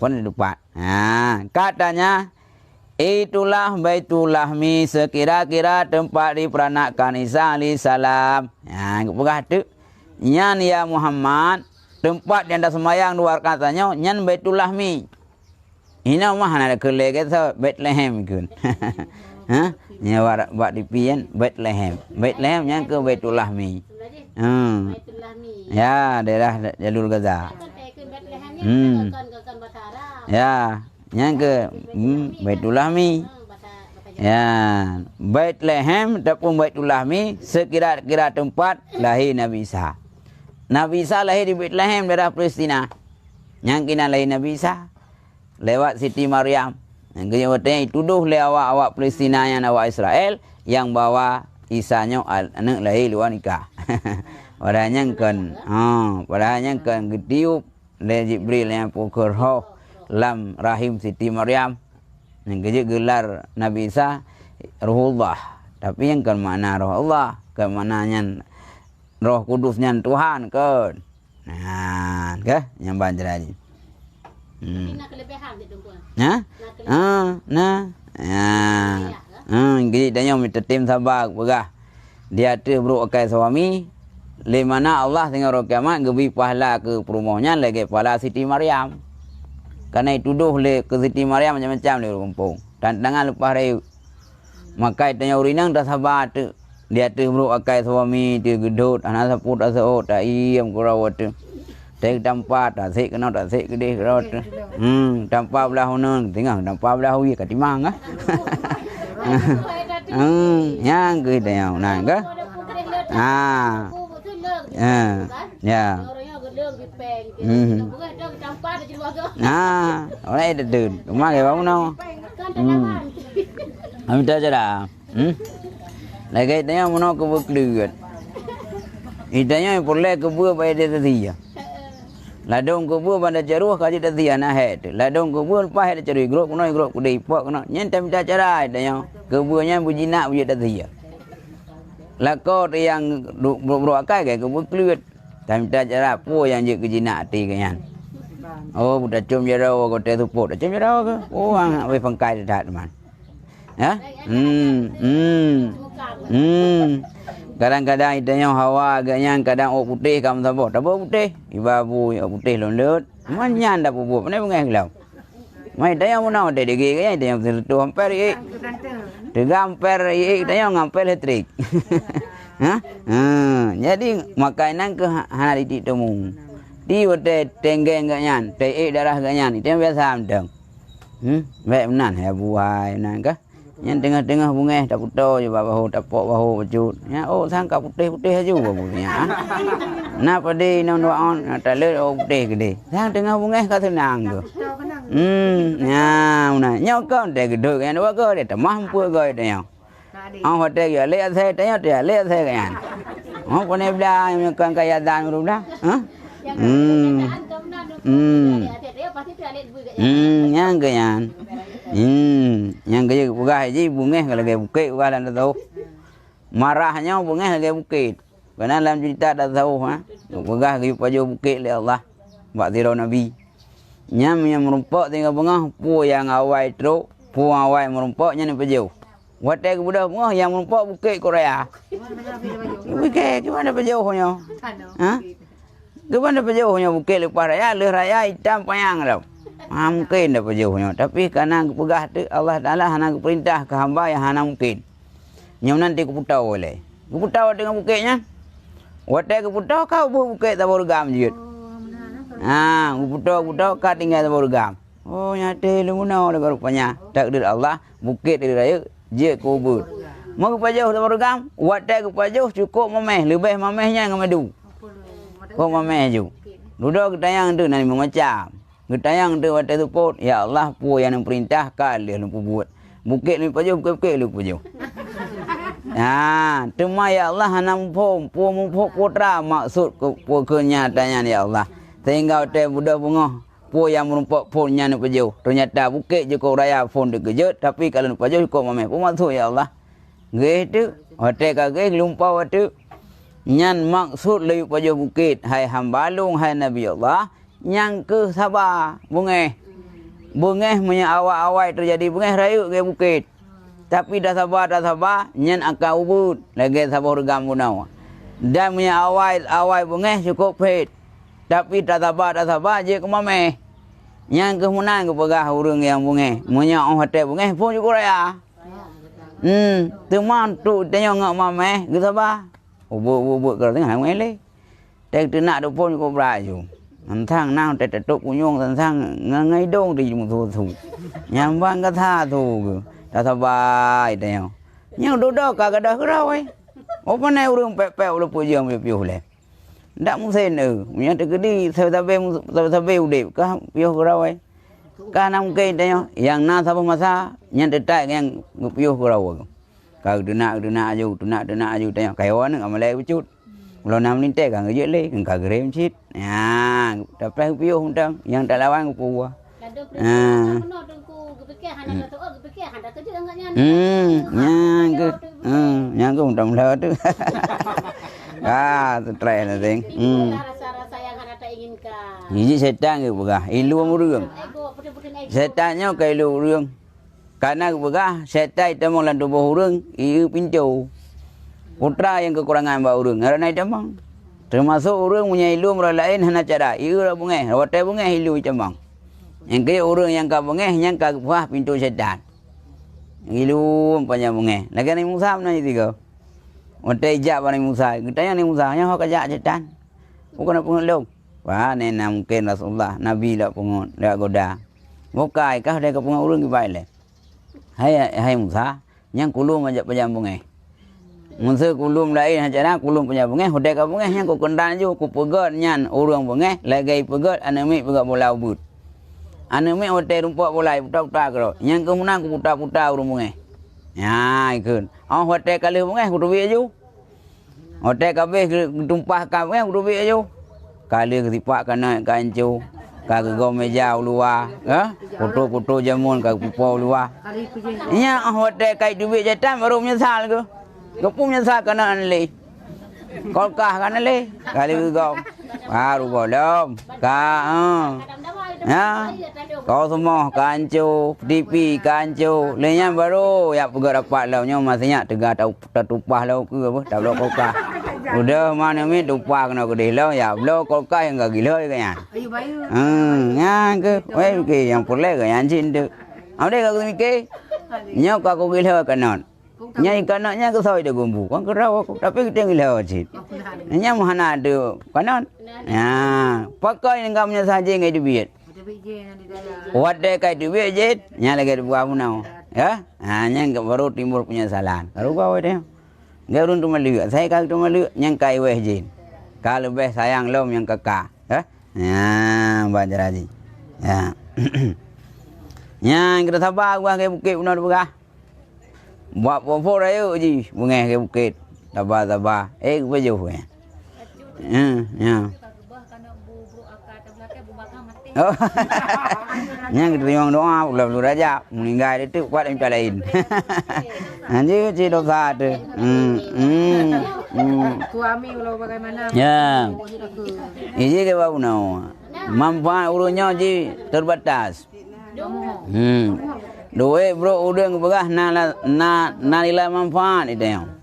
Pun dupat. Katanya itulah Baitullah mi sekira-kira tempat diperanakan Isa alaihissalam. Pegah tu. Nyan ya Muhammad, tempat yang dah sembahyang 2 rakaat katanya, nyan Baitullah mi. Ina mah ada kelege tu Bethlehem kun. Nya buat di pian Bethlehem. Bethlehem nyan ke Baitullah mi. Ya, daerah Jalur Gaza. Ya. Yang ke Baitullah mi. Ya, Bethlehem ataupun Baitullah mi sekira-kira tempat lahir Nabi Isa. Nabi Isa lahir di Bethlehem daerah Palestina. Yang kena lahir Nabi Isa lewat Siti Maryam. Kemudian tuduh le awak Palestina yang awak Israel yang bawa Isanya anak lahir luar nikah. Padahal kan gediup le Jibril yang pukul roh lam rahim Siti Maryam. Yang gelar Nabi Isa Ruhullah. Tapi yang kan mana roh Allah, kan mananya roh kudusnya Tuhan kan. Nah, ke yang banjir aja. Nak kelebihan dia tu. Nah. Jadi dia minta tim sabar begah. Dia tu bro akai suami. Le mana Allah tengah roh kiamat gebi pahala ke perumahnya lagi pahala Siti Maryam. Karena dituduh le ke Siti Maryam macam-macam le kampung. Dan tangan lepas raya. Maka tanya urinang dah sabar tu. Dia tu bro akai suami tu gedut anak saput asau tak iam kurawat tu. Tek dampat tak sik kena tak sik gede kurawat tu. Dampat belah hunun tengah dampat belah hui kat timang ah. Yang ke tanya nah ke? Ya. Orang itu tu. Rumah ke bang no? Kami tak ada. Lagi tanya mana ke berkeluar. Itanya boleh ke buat bayar dia tadi. Ladong ke buat pada jaruh kaji tadi anak head. Ladong ke buat lepas head cari grup kena grup kudai pak kena. Nyentam tak cara itanya. Ke buatnya bujinak buat tadi. Lakot yang berakai ke berkeluar. Tapi tak cara po yang je kejinak hati kan. Oh budak cum jarau kau tu pot. Cum jarau ke? Oh ang we pangkai dah teman. Ya? Kadang-kadang itanya hawa agaknya kadang ok putih kamu sabot. Tak putih. Ibu ok putih londet. Manyan dah bubuk. Mana bungai kelau. Mai itanya munau de degi kaya itanya tu hampir ik. Tegampir ik itanya ngampir elektrik. Ha? Jadi makanan ke hana di temu. Di wote tenggeng ganyan, tei darah ganyan. Itu yang biasa amdang. Baik menan ya buai nan ke? Yang tengah-tengah bunga tak putar je bahu tapok bahu wujud. Ya oh sangka putih-putih aja bahunya. Nah pada nang doaon tak le oh putih gede. Sang tengah bunga ka senang tu. Ya una nyokon de geduk kan dua ke de mampu ke de. Ông họ tê giờ lấy xe tê nhá lấy xe cái anh, ông con em ra em con cái gia đình rồi đó, hả? Nhang cái anh, nhang cái gì bukan gì bunga kalau kayak bukit bukan ada tahu, marahnya bunga kayak bukit, karena dalam cerita ada tahu, ha? Bukan kayak paju bukit le Allah, buat zero Nabi, nyam yang merumpok tinggal bunga, pu yang awai teruk, pu awai merumpoknya ni paju. Watai ke budak muah yang merumpok bukit Korea. Bukit ke mana pejauhnya? Ha? Ke mana pejauhnya bukit lepas raya, leh raya hitam payang dah. Mungkin dah pejauhnya. Tapi kerana pegah tu Allah Taala hana perintah ke hamba yang hana mungkin. Nyam nanti ke putau boleh. Ke putau dengan bukitnya. Watai ke putau kau bukit tak bergam je. Ha, putau kau tinggal tak bergam. Oh nyata lumunau dah rupanya. Takdir Allah bukit dari raya je kubur. Mau ke pajauh tak bergam, watai ke pajauh cukup memeh, lebih memehnya dengan madu. Kau memeh je. Duduk ketayang tu nanti memacam. Ketayang tu watai tu pot, ya Allah pu yang perintah kali lu buat. Bukit ni pajauh, bukit lu pajauh. Ha, cuma ya Allah hana pu putra maksud pu kenyataannya ya Allah. Sehingga watai budak bunga pu yang merumpok punya ni pejauh. Ternyata bukit je kau raya pun dikejut. Tapi kalau ni pejauh kau mameh. Pun masuk ya Allah. Gitu. Hotel kagak lumpau itu. Nyan maksud lebih pejauh bukit. Hai hambalung, hai Nabi Allah. Yang ke sabar. Bungeh. Bungeh punya awal-awal terjadi. Bungeh rayu ke bukit. Tapi dah sabar. Nyan akan ubud. Lagi sabar regam punau. Dan punya awal bungeh cukup pet. Tapi tak sabar je ke mameh. Yang kemudian ke pegah urang yang bunga. Munya orang hotel bunga pun juga raya. Teman tu tanya ngak mameh, ke sabar. Ubuk kalau tengah ngele. Tek tenak tu pun juga beraju. Tentang nang tek tok kunyung tentang ngai dong di mutu. Yang bang kata tu. Tak sabar tanya. Yang duduk kagak dah kerau ai. Apa nai urang pepek lu pujang piu le. Tak mungkin Punya terkedi sampai udip kah piuh kerawai. Kana mungkin tanya yang na sapa masa nyan detai yang ngupiuh kurau. Kau dena aju tanya kaiwan ngam le ucut. Kalau nam ni teh kang je le kang gerem cit. Ya, dapat ngupiuh undang yang tak lawan ngupu. Lado penuh dengku gepikir handa tu gepikir handa tu enggak nyan. Yang ke undang lah tu. Tu try na ting. Rasa-rasa yang handa tak inginkan. Ini setan ke begah, ilu murung. Ego putih-putih ego. Setannya ke ilu murung. Karena begah setan itu lan tubuh urang, ieu pincu. Putra yang kekurangan ba urang, ngaranna temang. Termasuk urang punya ilu mura lain hana cara, ieu ra bungeh, wate bungeh ilu temang. Yang ke urang yang ka bungeh, yang ka buah pintu setan. Ilu umpanya bungeh. Lagi ni Musa mana tiga. Wate ijak ba ni Musa, kitanya ni Musa nya hok ajak setan. Bukan pengelong. Wah, nena mungkin Rasulullah, Nabi lah pungut, dah goda. Bukai kah dia ke pungut urang ki baik le. Hai Musa, yang kulum ajak penyambung Musa kulum lain hajana kulum penyambung hodek ka bungeh yang ku kendan ju ku pegot nyan urang bungeh lagi pegot anami pegot bola ubut. Anami hotel rumput bola puta-puta kro. Yang ku menang ku puta-puta urang bungeh. Ya, ikun. Hotel kali bungeh ku dubi ju. Hotel kabeh tumpah ka bungeh ku dubi ju. Kali ketipak kana kancu. Kagak go meja luar, foto-foto jamun kagak pupo luar. Nya hotel kai duit jatan baru menyesal ke. Gepung menyesal kana anle. Kolkah kana le. Kali go. Baru bolom. Ya. Kau semua kancu, TV kancu. Lenya baru ya pegat dapat lau nya masihnya tegak tupah lau ke apa? Tak blok kolkah. Udah mana mi tupah kena gede lau ya blok kolkah yang gak gila kayaknya. Ya ke, weh ke yang perle ke yang cinta. Ada kau mikir, nyok aku gila kanan. Nyai kanannya ke sawit gumbu, kan kerau aku tapi kita gila cit. Nya mana ada kanan. Ya, pakai yang kamu saja ngai duit. Wadah kai duit je, nya lagi buah punau. Ya, nya baru timbul penyesalan. Baru bawa dia. Garun tu malu, saya kau tu malu, yang kai weh jin. Kalau lebih sayang lom yang kakak, ya, baca lagi, ya. Yang kita sabar gua ke bukit benar buka. Buat popo raya je, bunga ke bukit. Sabar. Gua jauh ya. Ya. Oh, yang kita yang doa, belum raja meninggal itu kuat yang lain. Nanti cik dosa tu. Suami kalau bagaimana? Ya. Ini ke baru nau. Manfaat urusnya je terbatas. Duit bro udang begah na nilai manfaat itu yang.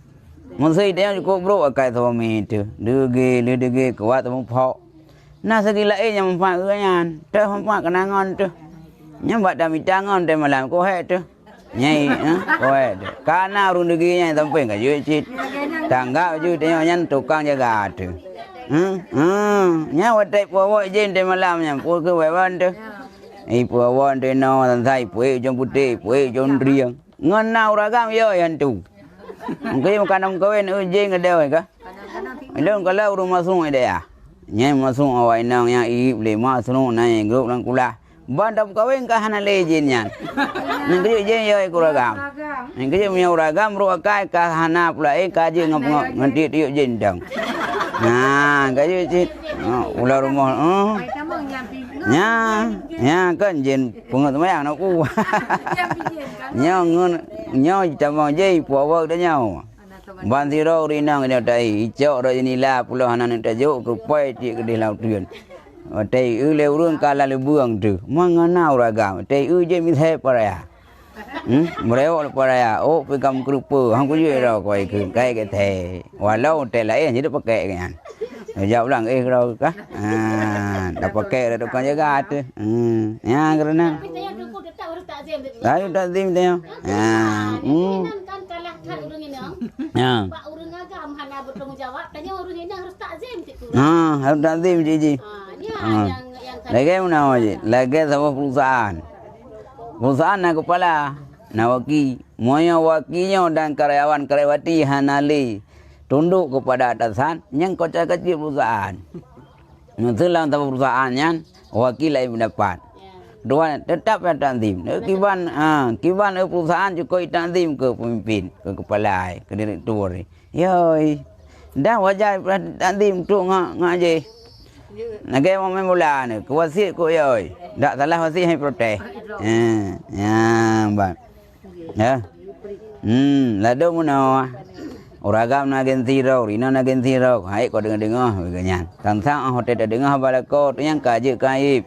Mesti itu yang cukup bro akai suami itu. Dege kuat temu pok. Nah segila yang manfaat kenyan. Dah manfaat kenangan tu. Yang buat dami tangan tu malam kau hai tu. Nyai, kau hai tu. Karena urung degi yang sampai kat juit. Tanggap ju tengok yang tukang jaga tu. Nya watai puawak jen tu malam yang puau ke wewan tu. Puawak tu no tantai puai jom putih, puai jom riang. Ngenau ragam yo yang tu. Mungkin makan kawen jen ke dewa ke? Belum kalau rumah sungai dia. Nyai masuk awak inang yang iip le masuk naik grup lang kula. Bandap kawin kah hana lejin yan. Nengkejut jen yo kuragam. Nengkejut punya uragam ruakai kah hana pula kaji ngap nganti tiup jen dang. Nah, kajut cit. Ulah rumah. Nya kan jen pungut mayang nak ku. Nyo tamang je puawak dah nyau. Bandiro rinang dia dai icok ro inilah puluh anak tajuk ke pai ti ke dilau tuan. Tai le urang kala le buang tu. Mangana uragam. Tai je mi thai paraya. Mereo paraya. Oh pegam kerupa. Hang ku je ro koi ke kai ke the. Walau tai lain je pakai kan. Jawab lang kau kah? Dah pakai dah tukang jaga tu. Ya kerana. Tapi saya dulu tak urus takzim. Lalu takzim dia. Kan kalah kan urang ini. Ya. Pak urang agam hana bertanggung jawab. Tanya urang ini harus takzim situ. Harus takzim je. Yang Lagi mana je? Lagi sama perusahaan. Perusahaan nak kepala, nak waki. Moya wakinya dan karyawan-karyawati hanali. Tunduk kepada atasan yang kecil-kecil perusahaan. Selang tanpa perusahaan yang wakil lain mendapat. Doa tetap yang tanzim. Kiban perusahaan juga tanzim ke pemimpin, ke kepala, ke direktur. Yoi. Dah wajar tanzim tu ngaji. Nagai mau main bola ni, wasit ko yoi. Tak salah wasitให้protes. Bang. Ya. Lado muno. Uragam na genti rau, rina na genti rau. Hai ko dengar beganyan. Tantang hotel dengar balako tu yang kaji kaib.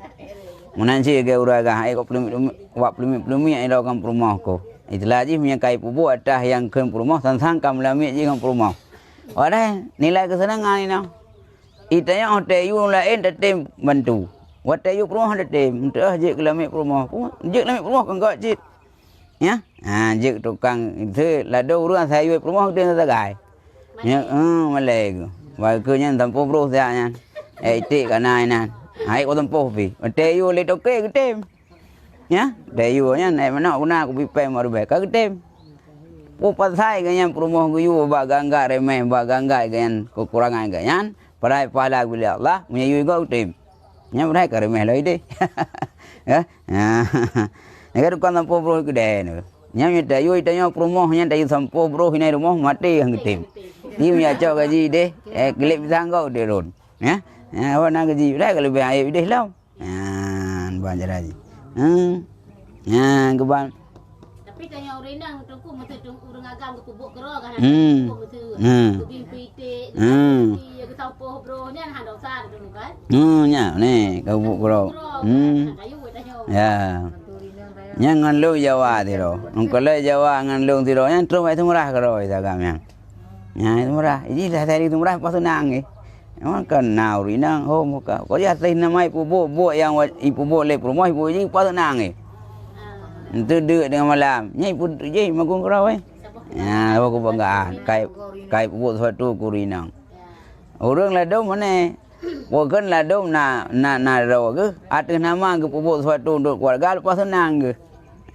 Menanci ke uraga hai ko pelumi ai lau kam rumah ko. Itulah ji punya kaib pubu atas yang ke rumah tantang kam lami ji kam rumah. Wadah nilai kesenangan ni noh. Itanya hotel yu lain tetem bantu. Hotel yu rumah tetem, entah je kelami rumah. Je kelami rumah kan kau cit. Ya, je tukang itu lado urang saya rumah dia sagai. Ya, malai ke. Wa ke nyan tampo bro saya nyan. Itik kana nan. Hai ko tampo pi. Hotel yu le toke ketem. Ya, dayu nyan nai mana guna aku pipai maru baik ka ketem. Pasai ganyan rumah ku yu ba gangga remeh ba gangga ganyan kekurangan ganyan. Padai pahala bila Allah menyayu kau ketem. Nya padai ka remeh lai deh. Ya. Negara kan sampo bro gede ni. Nya dayu itanya rumah nya dayu sampo bro hinai rumah mati hang ketem. Ni punya cok gaji deh. Kelip pisang kau deh ron. Ya. Awak nak gaji dah kalau lebih air deh lau. Banjar aja. Keban. Tapi tanya orang nang tungku mesti urang agam ke pubuk kero kan. Mesti. Bimpi tik. Ya ke sampo bro nya han dok sar dulu kan. Nya ni ke pubuk kero. Kayu tanya. Ya. Nya ngan lu Jawa ti ro. Nungko le Jawa ngan lu ti ro nya terus itu murah kero itu agam yang. Nya itu murah. Ini dah tadi itu murah pas nang ni. Emang kan nau rinang ho muka. Kau dia atas nama ibu bu yang ibu bu le rumah ibu ni pas nang ni. Itu duduk dengan malam. Nya ibu je magung kerau Ya, aku banggaan. Kai ibu suatu kurinang. Orang ladau mana? Bukan ladau na raw ke? Atas nama ke ibu suatu untuk keluarga lepas nang ke.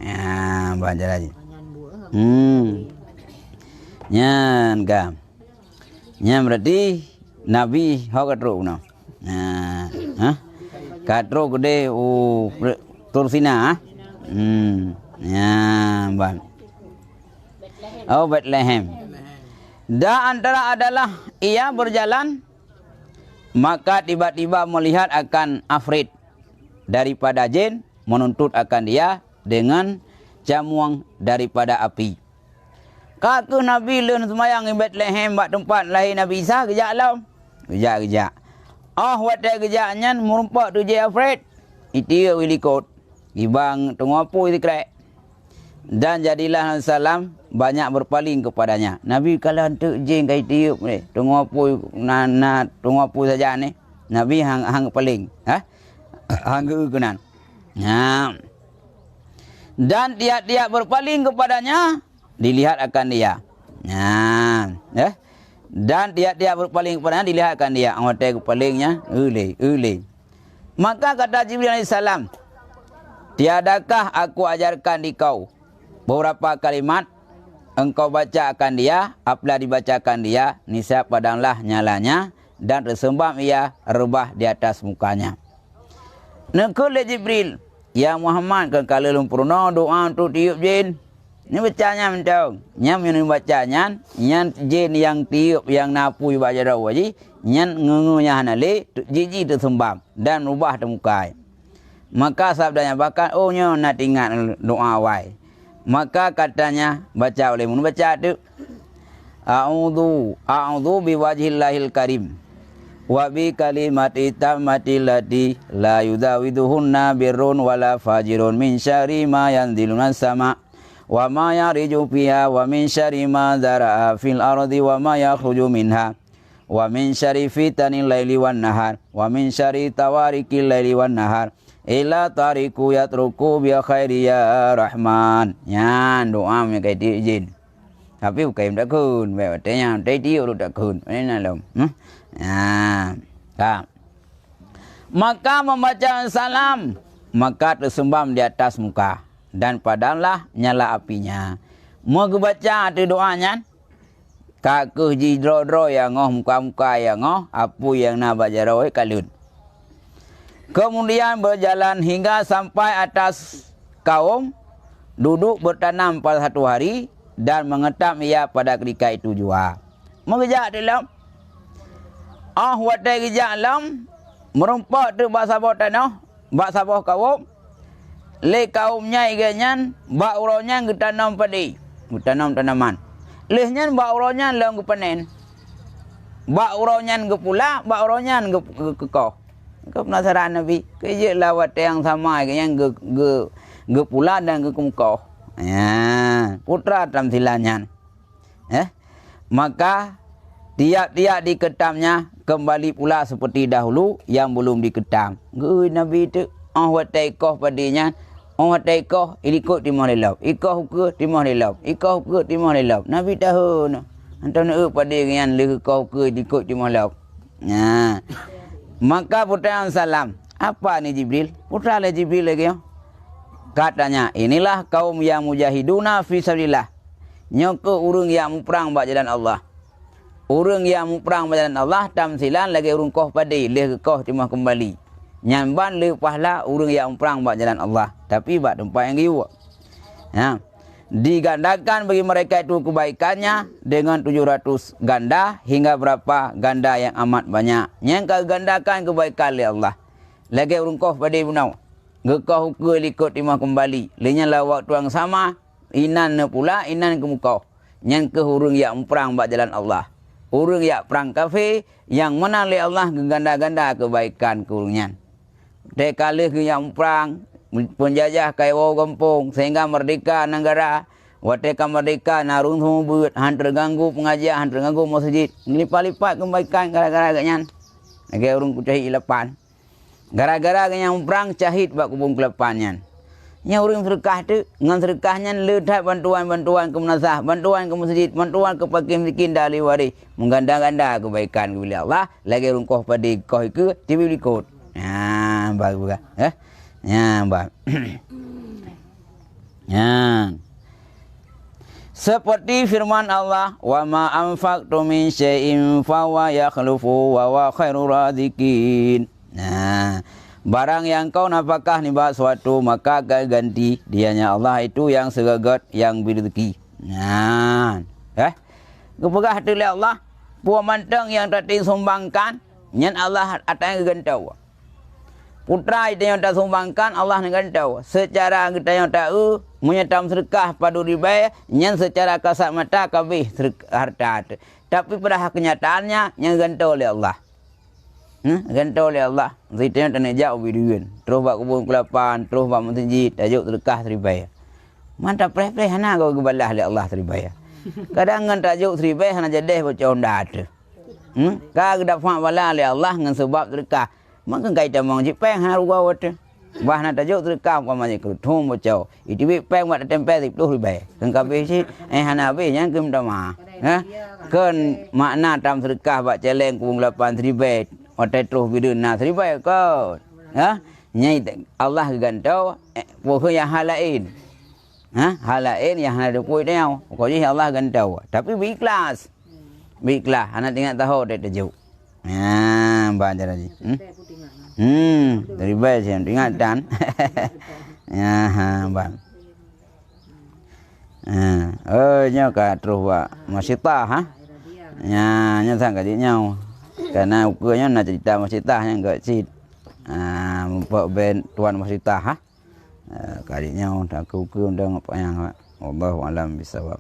Ya, baca aja. Nyan kam. Nyan berarti Nabi hok katro no. Katro gede tursina. Bang. Oh Bethlehem. Da antara adalah ia berjalan maka tiba-tiba melihat akan afrit daripada jin menuntut akan dia dengan jamuang daripada api. Kaku Nabi leun semayang di Bethlehem bak tempat lahir Nabi Isa kejak lau. Kejak. Watak kejaknya merumpak tu je afrit. Itu wilikot. Ibang tunggu itu krek. Dan jadilah salam banyak berpaling kepadanya. Nabi kalau untuk jeng kai tiup ni, tunggu apa saja ni. Nabi hang paling, hang keukunan. Dan tiap-tiap berpaling kepadanya, dilihat akan dia. Dan tiap-tiap berpaling kepadanya, dilihat akan dia. Anggota kepalingnya, uli. Maka kata Jibril alaihissalam, tiadakah aku ajarkan di kau beberapa kalimat engkau baca akan dia, apabila dibacakan dia, niscaya padamlah nyalanya dan tersembam ia rebah di atas mukanya. Nekul Jibril, ya Muhammad kan kalau lumpurno doa untuk tiup jin. Ini bacanya mentau. Nyam yang bacanya, nyan jin yang tiup yang napui baca doa ji, nyan ngengunya hanale, jiji tersembam dan rubah di muka. Maka sabdanya bahkan nyo nak ingat doa wai. Maka katanya baca oleh mun baca tu a'udzu biwajhillahil karim wa bi kalimati tammati lati la yudawiduhunna birrun wala fajirun min syarri ma yanziluna sama wa ma yariju fiha wa min syarri ma zara'a fil ardi wa ma yakhruju minha wa min syarri fitanil laili wan nahar wa min syarri tawarikil laili wan nahar ila tariku yatruku bi khairi ya rahman. Yan doa me kai ti jin. Tapi bukan dak kun, be tanya tai ti dak kun. Ini lom. Maka membaca salam, maka tersembam di atas muka dan padamlah nyala apinya. Mau baca tu doanya. Kaku jidro-dro yang ngoh muka-muka yang ngoh, apu yang na baca roe kalun. Kemudian berjalan hingga sampai atas kaum, duduk bertanam pada satu hari dan mengetam ia pada ketika itu jua. Mengejak dalam watai gejak dalam merumpak tu bak sabah tanah, bak sabah kaum. Le kaumnya iganyan bak uronya getanam padi, getanam tanaman. Lehnya bak uronya lang gepanen. Bak uronya gepula, bak uronya gekoh. Kau penasaran Nabi? Kerja lawat yang sama yang ge pula dan ge kumkoh. Ya, putra tamsilannya. Maka tiap-tiap diketamnya kembali pula seperti dahulu yang belum diketam. Ge Nabi itu watai koh padinya. Watai koh ikut timah lelap. Ikoh ke timah lelap. Ikoh ke timah lelap. Nabi tahu no. Antam nak padi yang le koh ke ikut timah lelap. Ya. Maka putra yang salam, apa ni Jibril? Putra le Jibril lagi. Katanya, inilah kaum yang mujahiduna fi sabilillah. Nyoko urang yang perang bak jalan Allah. Urang yang perang bak jalan Allah tamsilan lagi urang koh padi, leh koh timah kembali. Nyamban le pahala urang yang perang bak jalan Allah, tapi bak tempat yang giwa. Ya. Digandakan bagi mereka itu kebaikannya dengan 700 ganda hingga berapa ganda yang amat banyak. Yang kau gandakan kebaikan oleh Allah. Lagi urungkoh pada bunau. Gekau ke likut timah kembali. Lenya lah waktu yang sama. Inan pula, inan ke mukau. Yang ke urung yang perang bak jalan Allah. Urung yang perang kafir. Yang menang oleh Allah ganda-ganda kebaikan ke urungnya. Dekala ke yang perang. Penjajah kaiwau kampung sehingga merdeka negara. Wateka merdeka narung buat han terganggu pengajian, han terganggu masjid. Lipat-lipat kebaikan gara-gara ganyan. Lagi urung kucahi ilapan. Gara-gara yang perang cahit bak kubung kelapannya. Nya urung sedekah tu ngan sedekahnya ledat bantuan-bantuan ke munazah, bantuan ke masjid, bantuan ke fakir miskin dari wari. Mengganda-ganda kebaikan kepada Allah. Lagi urung koh padi koh ke tibi likut. Ya, bagus bukan? Ya, Mbak. Ya. Seperti firman Allah, "Wa ma anfaqtum min syai'in fa huwa yakhlufu wa huwa khairur raziqin." Nah, barang yang kau nafkah ni buat suatu maka akan ganti dianya Allah itu yang segagat yang berezeki. Nah, kepegah hati oleh Allah, puan manteng yang tadi sumbangkan, nyan Allah atas gantau. Putra itu yang tak sumbangkan Allah dengan tahu. Secara kita yang tahu menyetam sedekah padu ribai yang secara kasat mata kabeh harta. Tapi pada kenyataannya yang gantau oleh Allah. Gantau oleh Allah. Kita yang tak jauh biduan. Terus buat kebun kelapan, terus buat masjid, tajuk sedekah ribai. Mantap pleh-pleh hana kau kebalah oleh Allah ribai. Kadang ngan tajuk ribai hana jadi bocor ndak. Kau dapat bala oleh Allah dengan sebab sedekah. Maka kita mau jipeng haru gawat. Bahana tajuk terkam kwa maji kerutum bocau. Itu bi peng buat tempel 10 ribai. Kan kabeh si hana be yang kem dama. Kan makna tam sedekah bak celeng kubung 8 ribai. Otai terus bidun na ribai kau. Nyai Allah gantau pokok yang halain. Halain yang ada puai dia. Pokoknya Allah gantau. Tapi ikhlas. Ikhlas. Anak tinggal tahu dia tajuk. Baca lagi. Dari baik saya ingatan. Ya, bang. Nyoka terus buat masita, Ya, nyata kat nyau. Karena ukurnya nak cerita masita yang kat cid. Membuat ben tuan masita, Kali nyau tak ukur undang apa yang Allah alam bisawab.